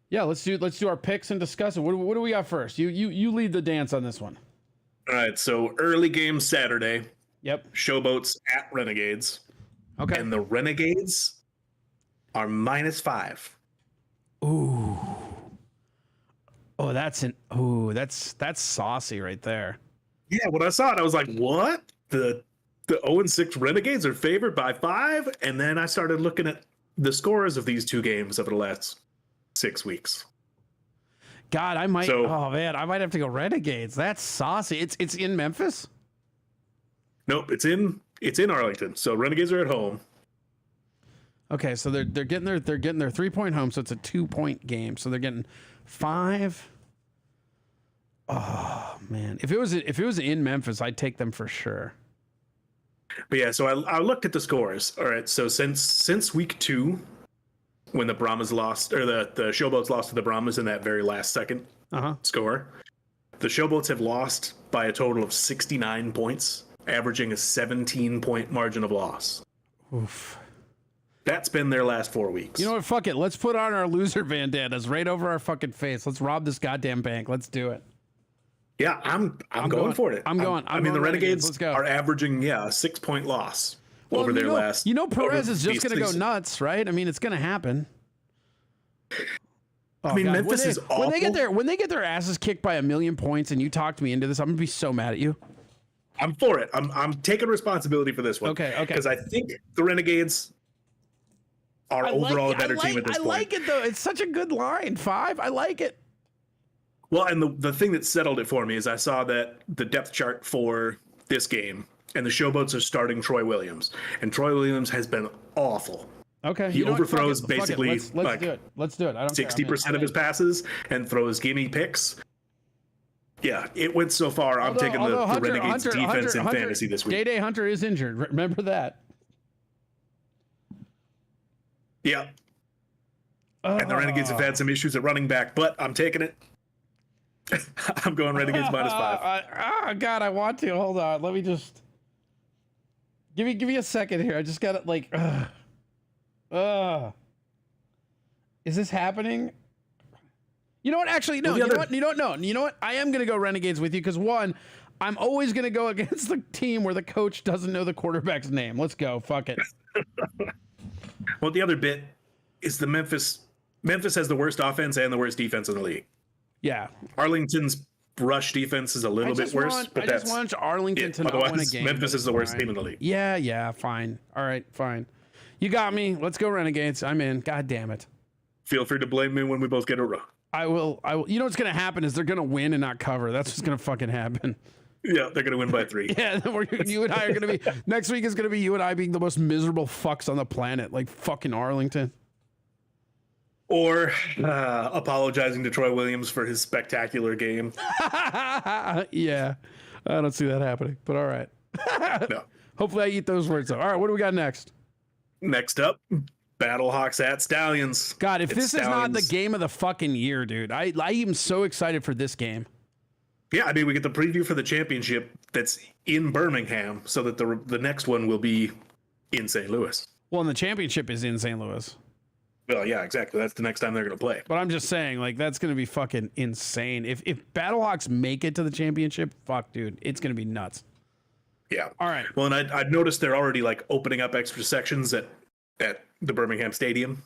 Speaker 2: let's do our picks and discuss it. What do we got first? You lead the dance on this one.
Speaker 3: All right. So early game Saturday.
Speaker 2: Yep.
Speaker 3: Showboats at Renegades.
Speaker 2: Okay.
Speaker 3: And the Renegades are -5.
Speaker 2: Ooh. Oh, that's saucy right there.
Speaker 3: Yeah, when I saw it, I was like, what? The 0-6 Renegades are favored by 5? And then I started looking at the scores of these two games over the last 6 weeks.
Speaker 2: God, I might have to go Renegades. That's saucy. It's in Memphis?
Speaker 3: Nope, it's in Arlington. So Renegades are at home.
Speaker 2: Okay, so they're getting their 3-point home, so it's a 2-point game. So they're getting 5. Oh man, if it was in Memphis, I'd take them for sure.
Speaker 3: But yeah, so I looked at the scores. All right, so since week 2, when the Brahmas lost, or the Showboats lost to the Brahmas in that very last second score, the Showboats have lost by a total of 69 points, averaging a 17-point margin of loss.
Speaker 2: Oof.
Speaker 3: That's been their last 4 weeks.
Speaker 2: You know what? Fuck it. Let's put on our loser bandanas right over our fucking face. Let's rob this goddamn bank. Let's do it.
Speaker 3: Yeah, I'm going for it.
Speaker 2: I'm going.
Speaker 3: The Renegades are aroving a 6-point loss over their last.
Speaker 2: Perez is just going to go nuts, right? I mean, it's going to happen. Oh,
Speaker 3: Memphis is awful.
Speaker 2: When they get their asses kicked by 1,000,000 points, and you talked me into this, I'm going to be so mad at you.
Speaker 3: I'm for it. I'm taking responsibility for this one.
Speaker 2: Okay.
Speaker 3: Because I think the Renegades are overall a better team at this point.
Speaker 2: I like it though. It's such a good line. 5. I like it.
Speaker 3: Well, and the thing that settled it for me is I saw that the depth chart for this game, and the Showboats are starting Troy Williams, and Troy Williams has been awful.
Speaker 2: Okay.
Speaker 3: He overthrows basically
Speaker 2: let's do it. Let's do it. I don't
Speaker 3: 60% of his passes and throws gimme picks. Yeah, it went so far. I'm taking the Renegades defense in fantasy this week.
Speaker 2: Day Hunter is injured. Remember that.
Speaker 3: Yeah. And the Renegades have had some issues at running back, but I'm taking it. I'm going Renegades -5.
Speaker 2: God, I want to. Hold on. Let me just give me a second here. I just got it. Like, is this happening? You know what? Actually, no. You know what? You don't know. You know what? I am gonna go Renegades with you because one, I'm always gonna go against the team where the coach doesn't know the quarterback's name. Let's go. Fuck it.
Speaker 3: Well, the other bit is the Memphis has the worst offense and the worst defense in the league.
Speaker 2: Yeah.
Speaker 3: Arlington's rush defense is a little bit worse, but
Speaker 2: I
Speaker 3: that's
Speaker 2: just want Arlington to not win a game.
Speaker 3: Memphis is the worst team in the league.
Speaker 2: Yeah, fine. All right, fine. You got me. Let's go Renegades. I'm in. God damn it.
Speaker 3: Feel free to blame me when we both get it wrong.
Speaker 2: I will. You know what's gonna happen is they're gonna win and not cover. That's what's gonna fucking happen.
Speaker 3: Yeah, they're gonna win by 3.
Speaker 2: Yeah, you and I are gonna be next week is gonna be you and I being the most miserable fucks on the planet, like fucking Arlington.
Speaker 3: Or apologizing to Troy Williams for his spectacular game.
Speaker 2: Yeah, I don't see that happening, but all right.
Speaker 3: No.
Speaker 2: Hopefully I eat those words up. All right, what do we got next?
Speaker 3: Next up, Battlehawks at Stallions.
Speaker 2: God, if this
Speaker 3: Stallions.
Speaker 2: is not the game of the fucking year, dude, I am so excited for this game.
Speaker 3: Yeah, I mean, we get the preview for the championship that's in Birmingham, so that the next one will be in St. Louis.
Speaker 2: Well, and the championship is in St. Louis.
Speaker 3: Well, yeah, exactly. That's the next time they're going to play.
Speaker 2: But I'm just saying, like, that's going to be fucking insane. If Battlehawks make it to the championship, fuck, dude, it's going to be nuts.
Speaker 3: Yeah.
Speaker 2: All right.
Speaker 3: Well, and I've noticed they're already like opening up extra sections at the Birmingham Stadium.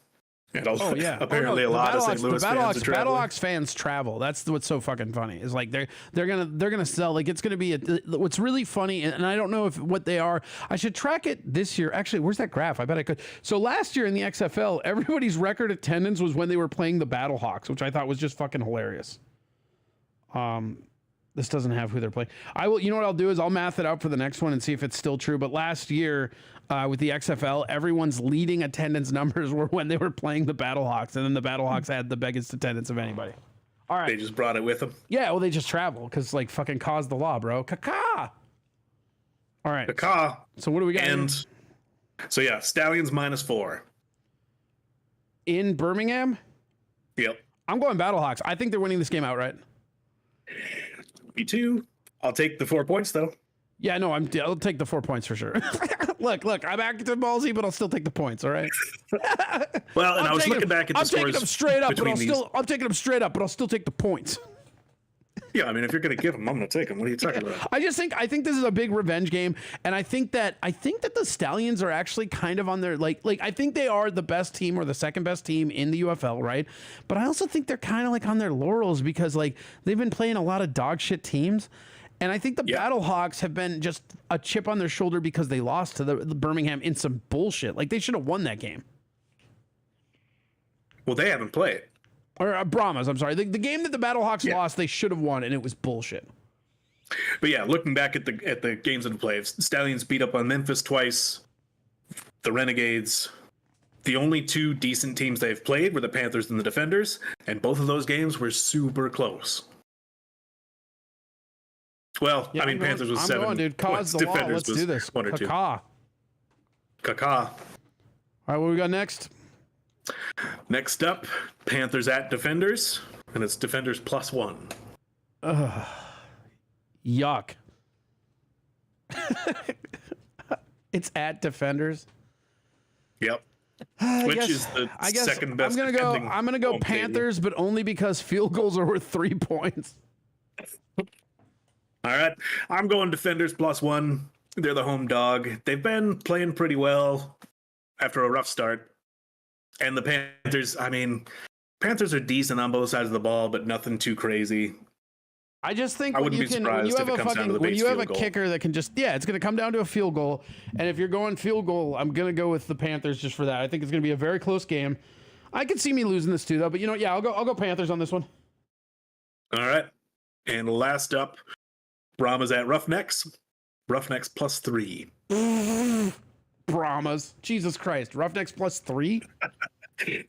Speaker 3: And also, apparently a lot of St. Louis fans are traveling.
Speaker 2: Battlehawks fans travel. That's what's so fucking funny. Is like they're gonna sell. Like it's gonna be what's really funny, and I don't know what they are. I should track it this year. Actually, where's that graph? I bet I could. So last year in the XFL, everybody's record attendance was when they were playing the Battlehawks, which I thought was just fucking hilarious. This doesn't have who they're playing. I will. You know what I'll do is I'll math it out for the next one and see if it's still true. But last year with the XFL, everyone's leading attendance numbers were when they were playing the Battlehawks, and then the Battlehawks had the biggest attendance of anybody. All right.
Speaker 3: They just brought it with them.
Speaker 2: Yeah, well, they just travel because like fucking cause the law, bro. Caca. All right.
Speaker 3: Caca.
Speaker 2: So what do we got?
Speaker 3: And so yeah, Stallions -4
Speaker 2: in Birmingham.
Speaker 3: Yep.
Speaker 2: I'm going Battlehawks. I think they're winning this game outright.
Speaker 3: Me too. I'll take the 4 points though.
Speaker 2: Yeah, no, I'll take the 4 points for sure. look, I'm acting ballsy, but I'll still take the points. All right.
Speaker 3: Well, and I was looking back at the scores.
Speaker 2: I'm taking them straight up, but I'll still take the points.
Speaker 3: Yeah, I mean, if you're going to give them, I'm going to take them. What are you talking about?
Speaker 2: I think this is a big revenge game, and I think that the Stallions are actually kind of on their like I think they are the best team or the second best team in the UFL, right? But I also think they're kind of like on their laurels because like they've been playing a lot of dog shit teams. And I think the Battlehawks have been just a chip on their shoulder because they lost to the Birmingham in some bullshit. Like they should have won that game.
Speaker 3: Well, they haven't played.
Speaker 2: Or Brahmas, I'm sorry. The game that the Battlehawks lost, they should have won, and it was bullshit.
Speaker 3: But yeah, looking back at the games that have played, Stallions beat up on Memphis twice. The Renegades. The only 2 decent teams they've played were the Panthers and the Defenders, and both of those games were super close. Well, I mean, Panthers was 7.
Speaker 2: Going, dude. Cause the law. Let's do this.
Speaker 3: 1 or 2.
Speaker 2: Caca.
Speaker 3: All
Speaker 2: right, what we got next?
Speaker 3: Next up, Panthers at Defenders, and it's Defenders +1.
Speaker 2: Yuck. It's at Defenders.
Speaker 3: Yep. Which is the second best.
Speaker 2: I'm gonna go Panthers, but only because field goals are worth 3 points.
Speaker 3: All right, I'm going Defenders +1. They're the home dog. They've been playing pretty well after a rough start. And the Panthers, I mean, Panthers are decent on both sides of the ball, but nothing too crazy.
Speaker 2: I just think
Speaker 3: I wouldn't be surprised if it comes down to the base
Speaker 2: when you have
Speaker 3: field
Speaker 2: a
Speaker 3: goal.
Speaker 2: kicker that can just it's going to come down to a field goal. And if you're going field goal, I'm going to go with the Panthers just for that. I think it's going to be a very close game. I could see me losing this too, though. But you know, I'll go Panthers on this one.
Speaker 3: All right, and last up, Brahmas at Roughnecks. Roughnecks +3.
Speaker 2: Brahmas. Jesus Christ. Roughnecks +3?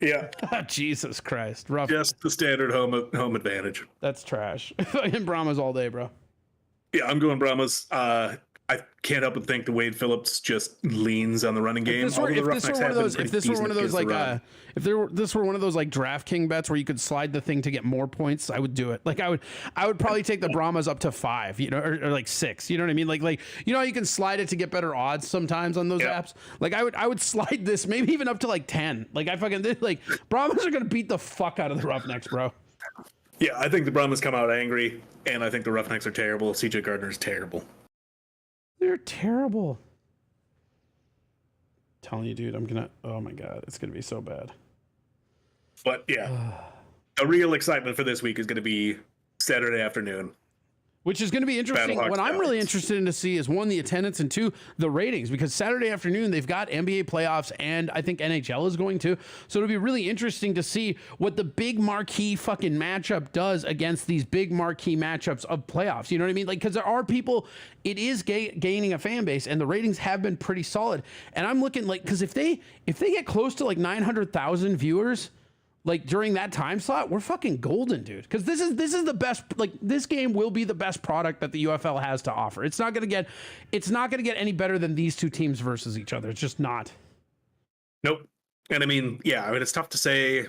Speaker 3: Yeah.
Speaker 2: Jesus Christ. Rough.
Speaker 3: Just the standard home advantage.
Speaker 2: That's trash. And Brahmas all day, bro.
Speaker 3: Yeah, I'm going Brahmas. I can't help but think the Wade Phillips just leans on the running game.
Speaker 2: If this were one of those like DraftKings bets where you could slide the thing to get more points, I would do it. Like I would probably take the Brahmas up to 5, or like 6. You know what I mean? Like you know how you can slide it to get better odds sometimes on those apps. Like I would slide this maybe even up to like 10. Like Brahmas are gonna beat the fuck out of the Roughnecks, bro.
Speaker 3: Yeah, I think the Brahmas come out angry, and I think the Roughnecks are terrible. CJ Gardner's terrible.
Speaker 2: They're terrible. I'm telling you, dude, oh my God, it's going to be so bad.
Speaker 3: But yeah, a real excitement for this week is going to be Saturday afternoon.
Speaker 2: Which is going to be interesting. What I'm really interested in to see is 1, the attendance, and 2, the ratings, because Saturday afternoon they've got NBA playoffs and I think NHL is going to. So it'll be really interesting to see what the big marquee fucking matchup does against these big marquee matchups of playoffs. You know what I mean? Like, because there are people, it is gaining a fan base and the ratings have been pretty solid. And I'm looking like, because if they get close to like 900,000 viewers, like during that time slot, we're fucking golden, dude. Because this is the best. Like this game will be the best product that the UFL has to offer. It's not gonna get any better than these two teams versus each other. It's just not.
Speaker 3: Nope. And I mean, it's tough to say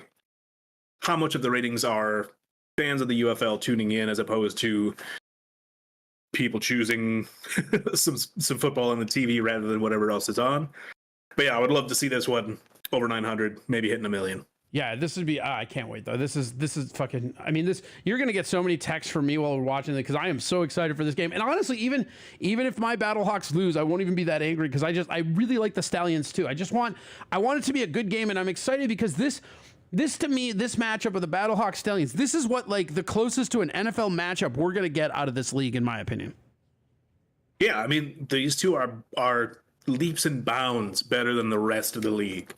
Speaker 3: how much of the ratings are fans of the UFL tuning in as opposed to people choosing some football on the TV rather than whatever else is on. But yeah, I would love to see this one over 900, maybe hitting 1 million.
Speaker 2: Yeah, this would be. I can't wait though. This is fucking. I mean, you're gonna get so many texts from me while we're watching it because I am so excited for this game. And honestly, even if my Battlehawks lose, I won't even be that angry because I really like the Stallions too. I want it to be a good game, and I'm excited because this to me, this matchup of the Battlehawks Stallions, this is what like the closest to an NFL matchup we're gonna get out of this league, in my opinion.
Speaker 3: Yeah, I mean, these two are leaps and bounds better than the rest of the league.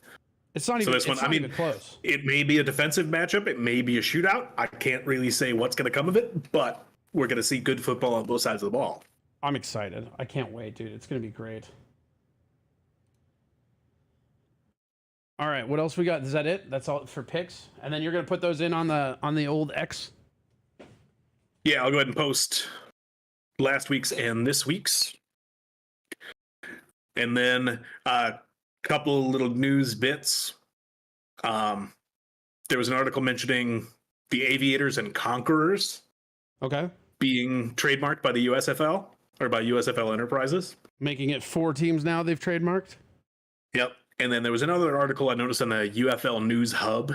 Speaker 2: It's not even. Even close.
Speaker 3: It may be a defensive matchup. It may be a shootout. I can't really say what's going to come of it, but we're going to see good football on both sides of the ball.
Speaker 2: I'm excited. I can't wait, dude. It's going to be great. All right, what else we got? Is that it? That's all for picks, and then you're going to put those in on the old X.
Speaker 3: Yeah, I'll go ahead and post last week's and this week's, and then couple little news bits. There was an article mentioning the Aviators and Conquerors being trademarked by the USFL or by USFL Enterprises,
Speaker 2: making it 4 teams now they've trademarked.
Speaker 3: Yep. And then there was another article I noticed on the UFL News Hub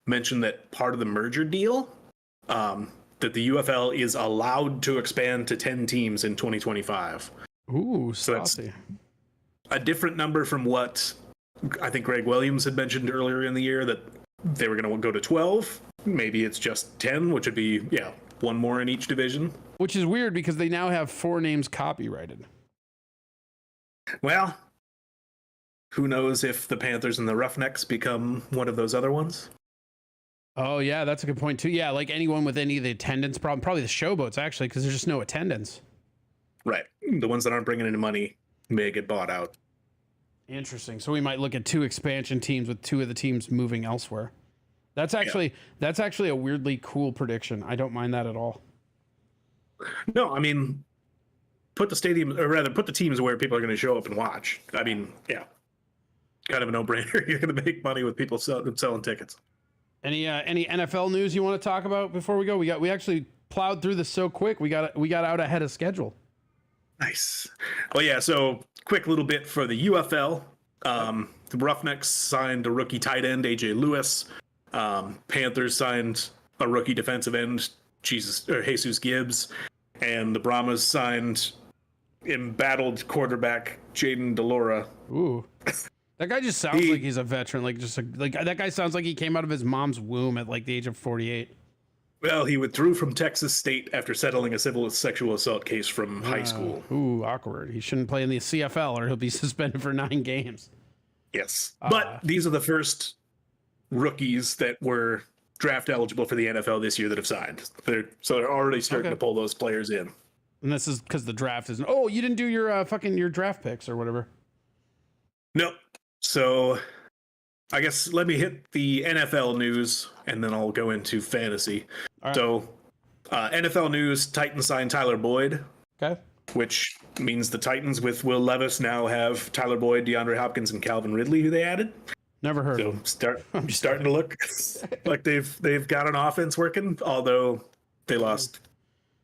Speaker 3: mentioned that part of the merger deal, that the UFL is allowed to expand to 10 teams in 2025.
Speaker 2: Ooh,
Speaker 3: so that's a different number from what I think Greg Williams had mentioned earlier in the year, that they were going to go to 12. Maybe it's just 10, which would be, one more in each division.
Speaker 2: Which is weird because they now have 4 names copyrighted.
Speaker 3: Well, who knows if the Panthers and the Roughnecks become one of those other ones?
Speaker 2: Oh, yeah, that's a good point, too. Yeah, like anyone with any of the attendance problem, probably the Showboats, actually, because there's just no attendance.
Speaker 3: Right. The ones that aren't bringing any money may get bought out.
Speaker 2: Interesting. So we might look at 2 expansion teams with 2 of the teams moving elsewhere. That's actually a weirdly cool prediction. I don't mind that at all.
Speaker 3: No, I mean, put the teams where people are going to show up and watch. I mean, kind of a no-brainer. You're going to make money with people selling tickets.
Speaker 2: Any NFL news you want to talk about before we go? We actually plowed through this so quick. We got out ahead of schedule.
Speaker 3: Nice. Well, yeah, so quick little bit for the UFL. The Roughnecks signed a rookie tight end, AJ Lewis. Panthers signed a rookie defensive end, Jesus Gibbs. And the Brahmas signed embattled quarterback, Jaden Delora.
Speaker 2: Ooh. That guy just sounds like he's a veteran. Like that guy sounds like he came out of his mom's womb at like the age of 48.
Speaker 3: Well, he withdrew from Texas State after settling a civil sexual assault case from high school.
Speaker 2: Ooh, awkward. He shouldn't play in the CFL or he'll be suspended for 9 games.
Speaker 3: Yes. But these are the first rookies that were draft eligible for the NFL this year that have signed. They're already starting to pull those players in.
Speaker 2: And this is because the draft isn't. Oh, you didn't do your your draft picks or whatever.
Speaker 3: No. So I guess let me hit the NFL news and then I'll go into fantasy. Right. So NFL news, Titans signed Tyler Boyd.
Speaker 2: Okay.
Speaker 3: which means the Titans with Will Levis now have Tyler Boyd, DeAndre Hopkins, and Calvin Ridley, who they added.
Speaker 2: Never heard of
Speaker 3: So
Speaker 2: him.
Speaker 3: starting to look like they've got an offense working, although they lost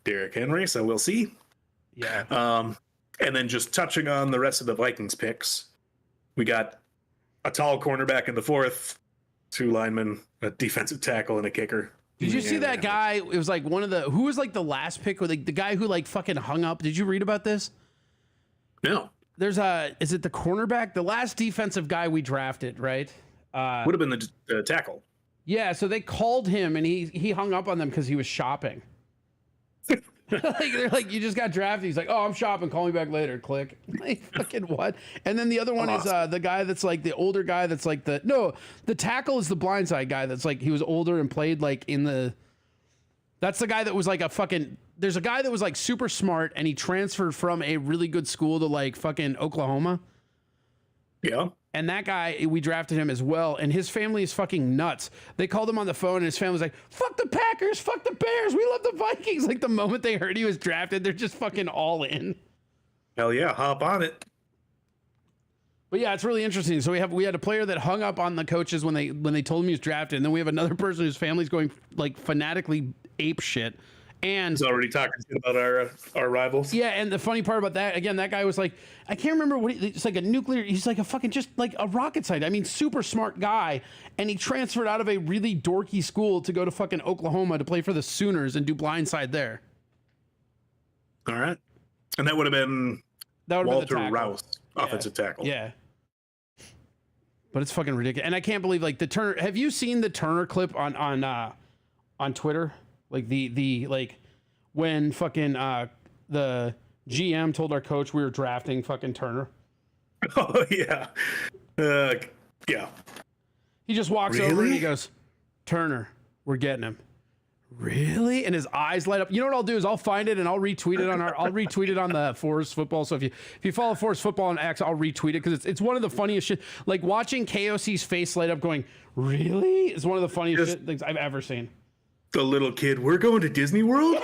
Speaker 3: Derrick Henry, so we'll see.
Speaker 2: Yeah.
Speaker 3: And then just touching on the rest of the Vikings picks, we got a tall cornerback in the 4th, 2 linemen, a defensive tackle, and a kicker.
Speaker 2: Did you see that guy? It was like who was like the last pick, or like the guy who like fucking hung up? Did you read about this?
Speaker 3: No.
Speaker 2: Is it the cornerback? The last defensive guy we drafted, right?
Speaker 3: Would have been the tackle.
Speaker 2: Yeah, so they called him and he hung up on them because he was shopping. Like they're like, you just got drafted. He's like, oh, I'm shopping. Call me back later. Click. Like, fucking what? And then the other one is the guy that's like the older guy that's like the tackle is the blindside guy that's like he was older and played like in the. That's the guy that was like a fucking. There's a guy that was like super smart and he transferred from a really good school to like fucking Oklahoma.
Speaker 3: Yeah.
Speaker 2: And that guy, we drafted him as well. And his family is fucking nuts. They called him on the phone and his family was like, fuck the Packers, fuck the Bears. We love the Vikings. Like the moment they heard he was drafted, they're just fucking all in.
Speaker 3: Hell yeah. Hop on it.
Speaker 2: But yeah, it's really interesting. So we had a player that hung up on the coaches when they told him he was drafted. And then we have another person whose family's going like fanatically ape shit. And
Speaker 3: he's already talking about our rivals.
Speaker 2: Yeah, and the funny part about that, again, that guy was like, I can't remember what it's like a nuclear. He's like a fucking just like a rocket scientist. I mean, super smart guy, and he transferred out of a really dorky school to go to fucking Oklahoma to play for the Sooners and do blindside there.
Speaker 3: All right, and that would have been Walter Rouse, offensive tackle.
Speaker 2: Yeah. But it's fucking ridiculous, and I can't believe like the Turner. Have you seen the Turner clip on Twitter? Like the like when fucking the GM told our coach we were drafting fucking Turner.
Speaker 3: Oh yeah, yeah.
Speaker 2: He just walks over and he goes, "Turner, we're getting him." Really? And his eyes light up. You know what I'll do is I'll find it and I'll retweet it on the Forest Football. So if you follow Forest Football on X, I'll retweet it because it's one of the funniest shit. Like watching KOC's face light up, going, "Really?" is one of the funniest shit things I've ever seen.
Speaker 3: The little kid, we're going to Disney World?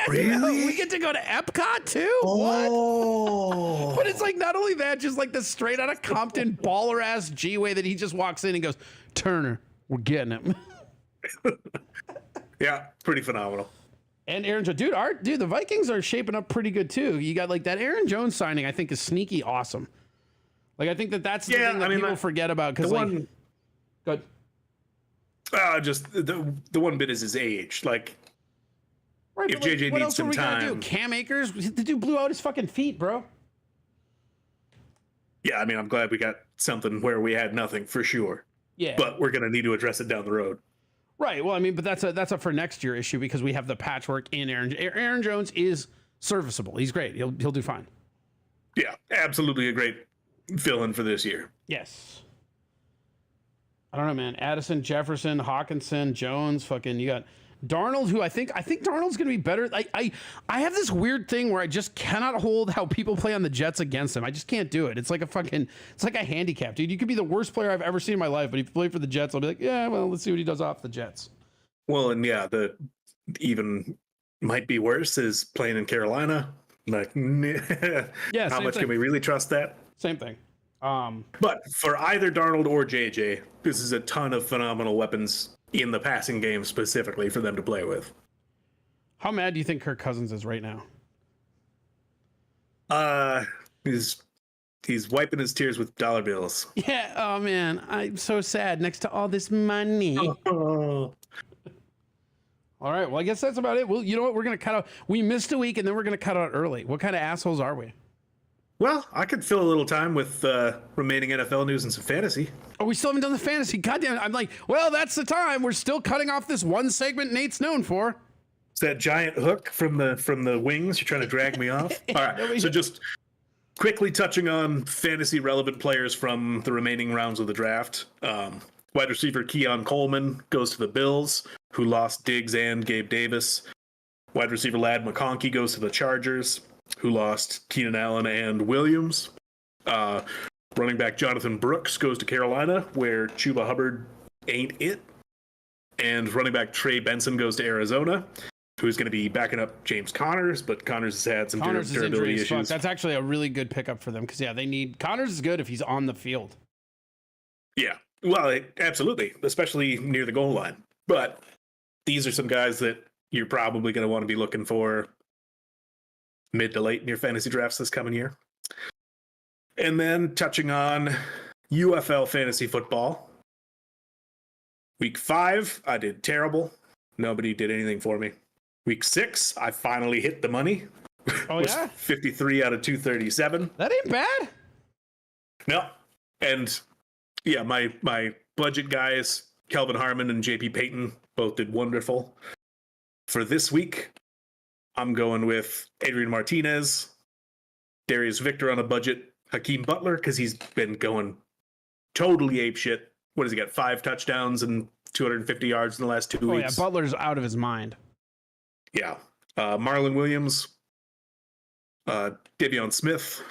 Speaker 3: Really?
Speaker 2: We get to go to Epcot too? What? But it's like not only that, just like the straight out of Compton baller ass G-way that he just walks in and goes, "Turner, we're getting him."
Speaker 3: Yeah, pretty phenomenal.
Speaker 2: And Aaron Jones, dude, the Vikings are shaping up pretty good too. You got like that Aaron Jones signing, I think is sneaky awesome. Like I think that's the thing that people forget about because like good.
Speaker 3: Just the one bit is his age. Like,
Speaker 2: right,
Speaker 3: if JJ
Speaker 2: what
Speaker 3: needs
Speaker 2: else
Speaker 3: some
Speaker 2: are we
Speaker 3: time.
Speaker 2: gonna do? Cam Akers, the dude blew out his fucking feet, bro.
Speaker 3: Yeah, I mean, I'm glad we got something where we had nothing for sure.
Speaker 2: Yeah,
Speaker 3: but we're gonna need to address it down the road.
Speaker 2: Right. Well, I mean, but that's a for next year issue because we have the patchwork in Aaron Jones is serviceable. He's great. He'll do fine.
Speaker 3: Yeah, absolutely a great fill-in for this year.
Speaker 2: Yes. I don't know, man. Addison, Jefferson, Hawkinson, Jones, fucking you got Darnold, who I think Darnold's gonna be better. I have this weird thing where I just cannot hold how people play on the Jets against him. I just can't do it. It's like a handicap, dude. You could be the worst player I've ever seen in my life, but if you play for the Jets, I'll be like, yeah, well, let's see what he does off the Jets.
Speaker 3: Well, and yeah, the even might be worse is playing in Carolina. Like,
Speaker 2: yeah,
Speaker 3: how much can we really trust that?
Speaker 2: Same thing.
Speaker 3: But for either Darnold or JJ, this is a ton of phenomenal weapons in the passing game specifically for them to play with.
Speaker 2: How mad do you think Kirk Cousins is right now?
Speaker 3: He's wiping his tears with dollar bills.
Speaker 2: Yeah. Oh man, I'm so sad next to all this money.
Speaker 3: Oh.
Speaker 2: All right. Well, I guess that's about it. Well, you know what? We're gonna cut out. We missed a week, and then we're gonna cut out early. What kind of assholes are we?
Speaker 3: Well, I could fill a little time with remaining NFL news and some fantasy.
Speaker 2: Oh, we still haven't done the fantasy. Goddamn! I'm like, well, that's the time. We're still cutting off this one segment Nate's known for.
Speaker 3: It's that giant hook from the wings. You're trying to drag me off. All right. So just quickly touching on fantasy relevant players from the remaining rounds of the draft. Wide receiver Keon Coleman goes to the Bills, who lost Diggs and Gabe Davis. Wide receiver Ladd McConkey goes to the Chargers, who lost Keenan Allen and Williams. Running back Jonathan Brooks goes to Carolina, where Chuba Hubbard ain't it. And running back Trey Benson goes to Arizona, who's going to be backing up James Connors, but Connors has had some
Speaker 2: Connors is
Speaker 3: durability
Speaker 2: injury as fuck.
Speaker 3: issues.
Speaker 2: That's actually a really good pickup for them because they need Connors is good if he's on the field.
Speaker 3: Yeah, well, absolutely, especially near the goal line. But these are some guys that you're probably going to want to be looking for mid to late in your fantasy drafts this coming year. And then touching on UFL fantasy football. Week 5, I did terrible. Nobody did anything for me. Week 6, I finally hit the money.
Speaker 2: Oh, yeah?
Speaker 3: 53 out of 237.
Speaker 2: That ain't bad.
Speaker 3: No. And yeah, my budget guys, Kelvin Harmon and JP Payton, both did wonderful. For this week, I'm going with Adrian Martinez, Darius Victor on a budget, Hakeem Butler, because he's been going totally apeshit. What has he got? 5 touchdowns and 250 yards in the last 2 weeks.
Speaker 2: Yeah, Butler's out of his mind.
Speaker 3: Yeah. Marlon Williams, Davion Smith,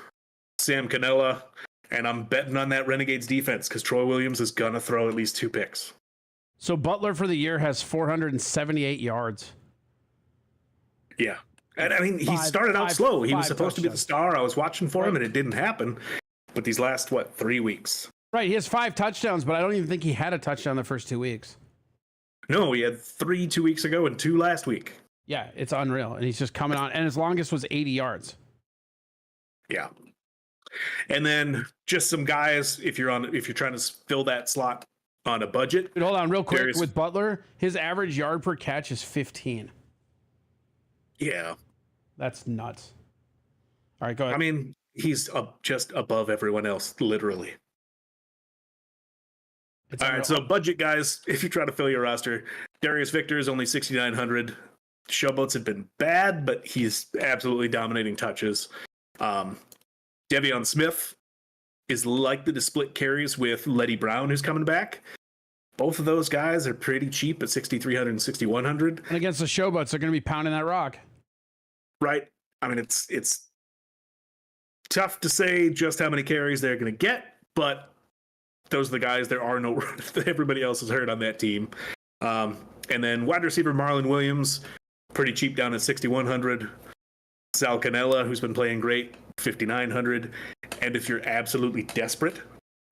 Speaker 3: Sam Cannella, and I'm betting on that Renegades defense because Troy Williams is going to throw at least 2 picks.
Speaker 2: So Butler for the year has 478 yards.
Speaker 3: Yeah. And I mean, he started out slow. He was supposed to be the star. I was watching for him, and it didn't happen. But these last, 3 weeks?
Speaker 2: Right. He has 5 touchdowns, but I don't even think he had a touchdown the first 2 weeks.
Speaker 3: No, he had 3 2 weeks ago and 2 last week.
Speaker 2: Yeah, it's unreal. And he's just coming on. And his longest was 80 yards.
Speaker 3: Yeah. And then just some guys, if you're trying to fill that slot on a budget.
Speaker 2: But hold on real quick with Butler, his average yard per catch is 15.
Speaker 3: Yeah.
Speaker 2: That's nuts. All right, go ahead.
Speaker 3: I mean, he's just above everyone else, literally. All right, so budget guys, if you try to fill your roster, Darius Victor is only 6,900. Showboats have been bad, but he's absolutely dominating touches. Devion Smith is likely to split carries with Letty Brown, who's coming back. Both of those guys are pretty cheap at 6,300 and 6,100.
Speaker 2: And against the Showboats, they're going to be pounding that rock.
Speaker 3: Right. I mean, it's tough to say just how many carries they're going to get, but those are the guys. There are no everybody else is hurt on that team. And then wide receiver Marlon Williams, pretty cheap down at 6,100. Sal Cannella, who's been playing great, 5,900. And if you're absolutely desperate,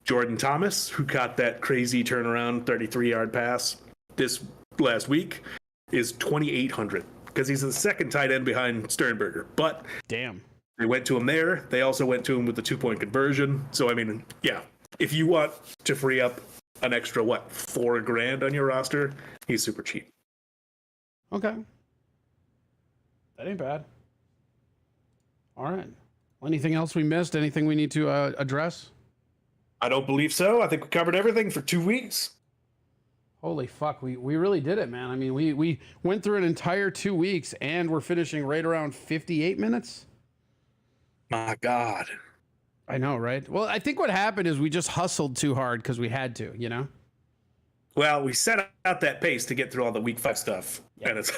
Speaker 3: Jordan Thomas, who caught that crazy turnaround 33-yard pass this last week, is 2,800 because he's the second tight end behind Sternberger. But
Speaker 2: damn,
Speaker 3: they went to him there. They also went to him with the 2-point conversion. So I mean, yeah, if you want to free up an extra $4,000 on your roster, he's super cheap.
Speaker 2: Okay, that ain't bad. All right. Well, anything else we missed? Anything we need to address?
Speaker 3: I don't believe so. I think we covered everything for 2 weeks.
Speaker 2: Holy fuck, we really did it, man. I mean, we went through an entire 2 weeks and we're finishing right around 58 minutes.
Speaker 3: My God.
Speaker 2: I know, right? Well, I think what happened is we just hustled too hard because we had to, you know?
Speaker 3: Well, we set out that pace to get through all the week 5 stuff, and it's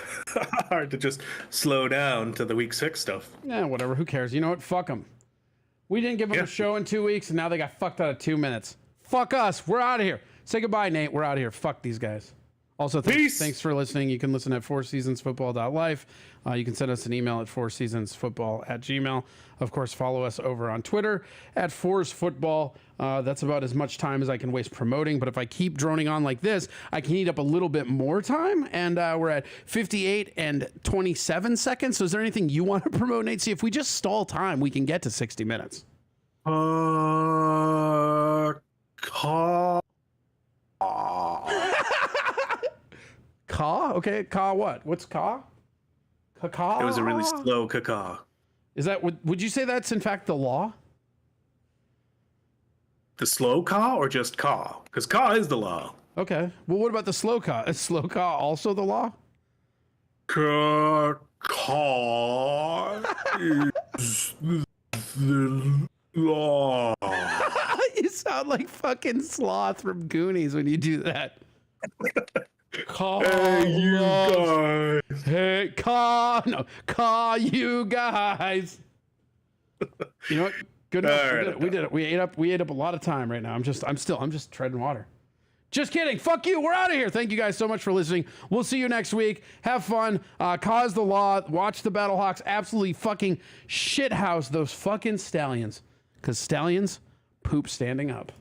Speaker 3: hard to just slow down to the week 6 stuff.
Speaker 2: Yeah, whatever. Who cares? You know what? Fuck them. We didn't give them a show in 2 weeks, and now they got fucked out of 2 minutes. Fuck us. We're out of here. Say goodbye, Nate. We're out of here. Fuck these guys. Also, thanks for listening. You can listen at fourseasonsfootball.life. You can send us an email at fourseasonsfootball@gmail.com. Of course, follow us over on Twitter at FourseFootball. That's about as much time as I can waste promoting. But if I keep droning on like this, I can eat up a little bit more time. And we're at 58 and 27 seconds. So is there anything you want to promote, Nate? See, if we just stall time, we can get to 60 minutes.
Speaker 3: Caw.
Speaker 2: Caw? Okay, caw what? What's caw? Caw?
Speaker 3: It was a really slow caw.
Speaker 2: Is that, would you say that's in fact the law?
Speaker 3: The slow caw or just caw? Because caw is the law.
Speaker 2: Okay. Well, what about the slow caw? Is slow caw also the law?
Speaker 3: Caw is the law.
Speaker 2: You sound like fucking Sloth from Goonies when you do that.
Speaker 3: Hey, you guys.
Speaker 2: Hey, call you guys. You know what? Good enough.
Speaker 3: Right,
Speaker 2: we did it. We ate up a lot of time right now. I'm just treading water. Just kidding. Fuck you. We're out of here. Thank you guys so much for listening. We'll see you next week. Have fun. Cause the law. Watch the Battlehawks absolutely fucking shithouse those fucking Stallions. Because Stallions poop standing up.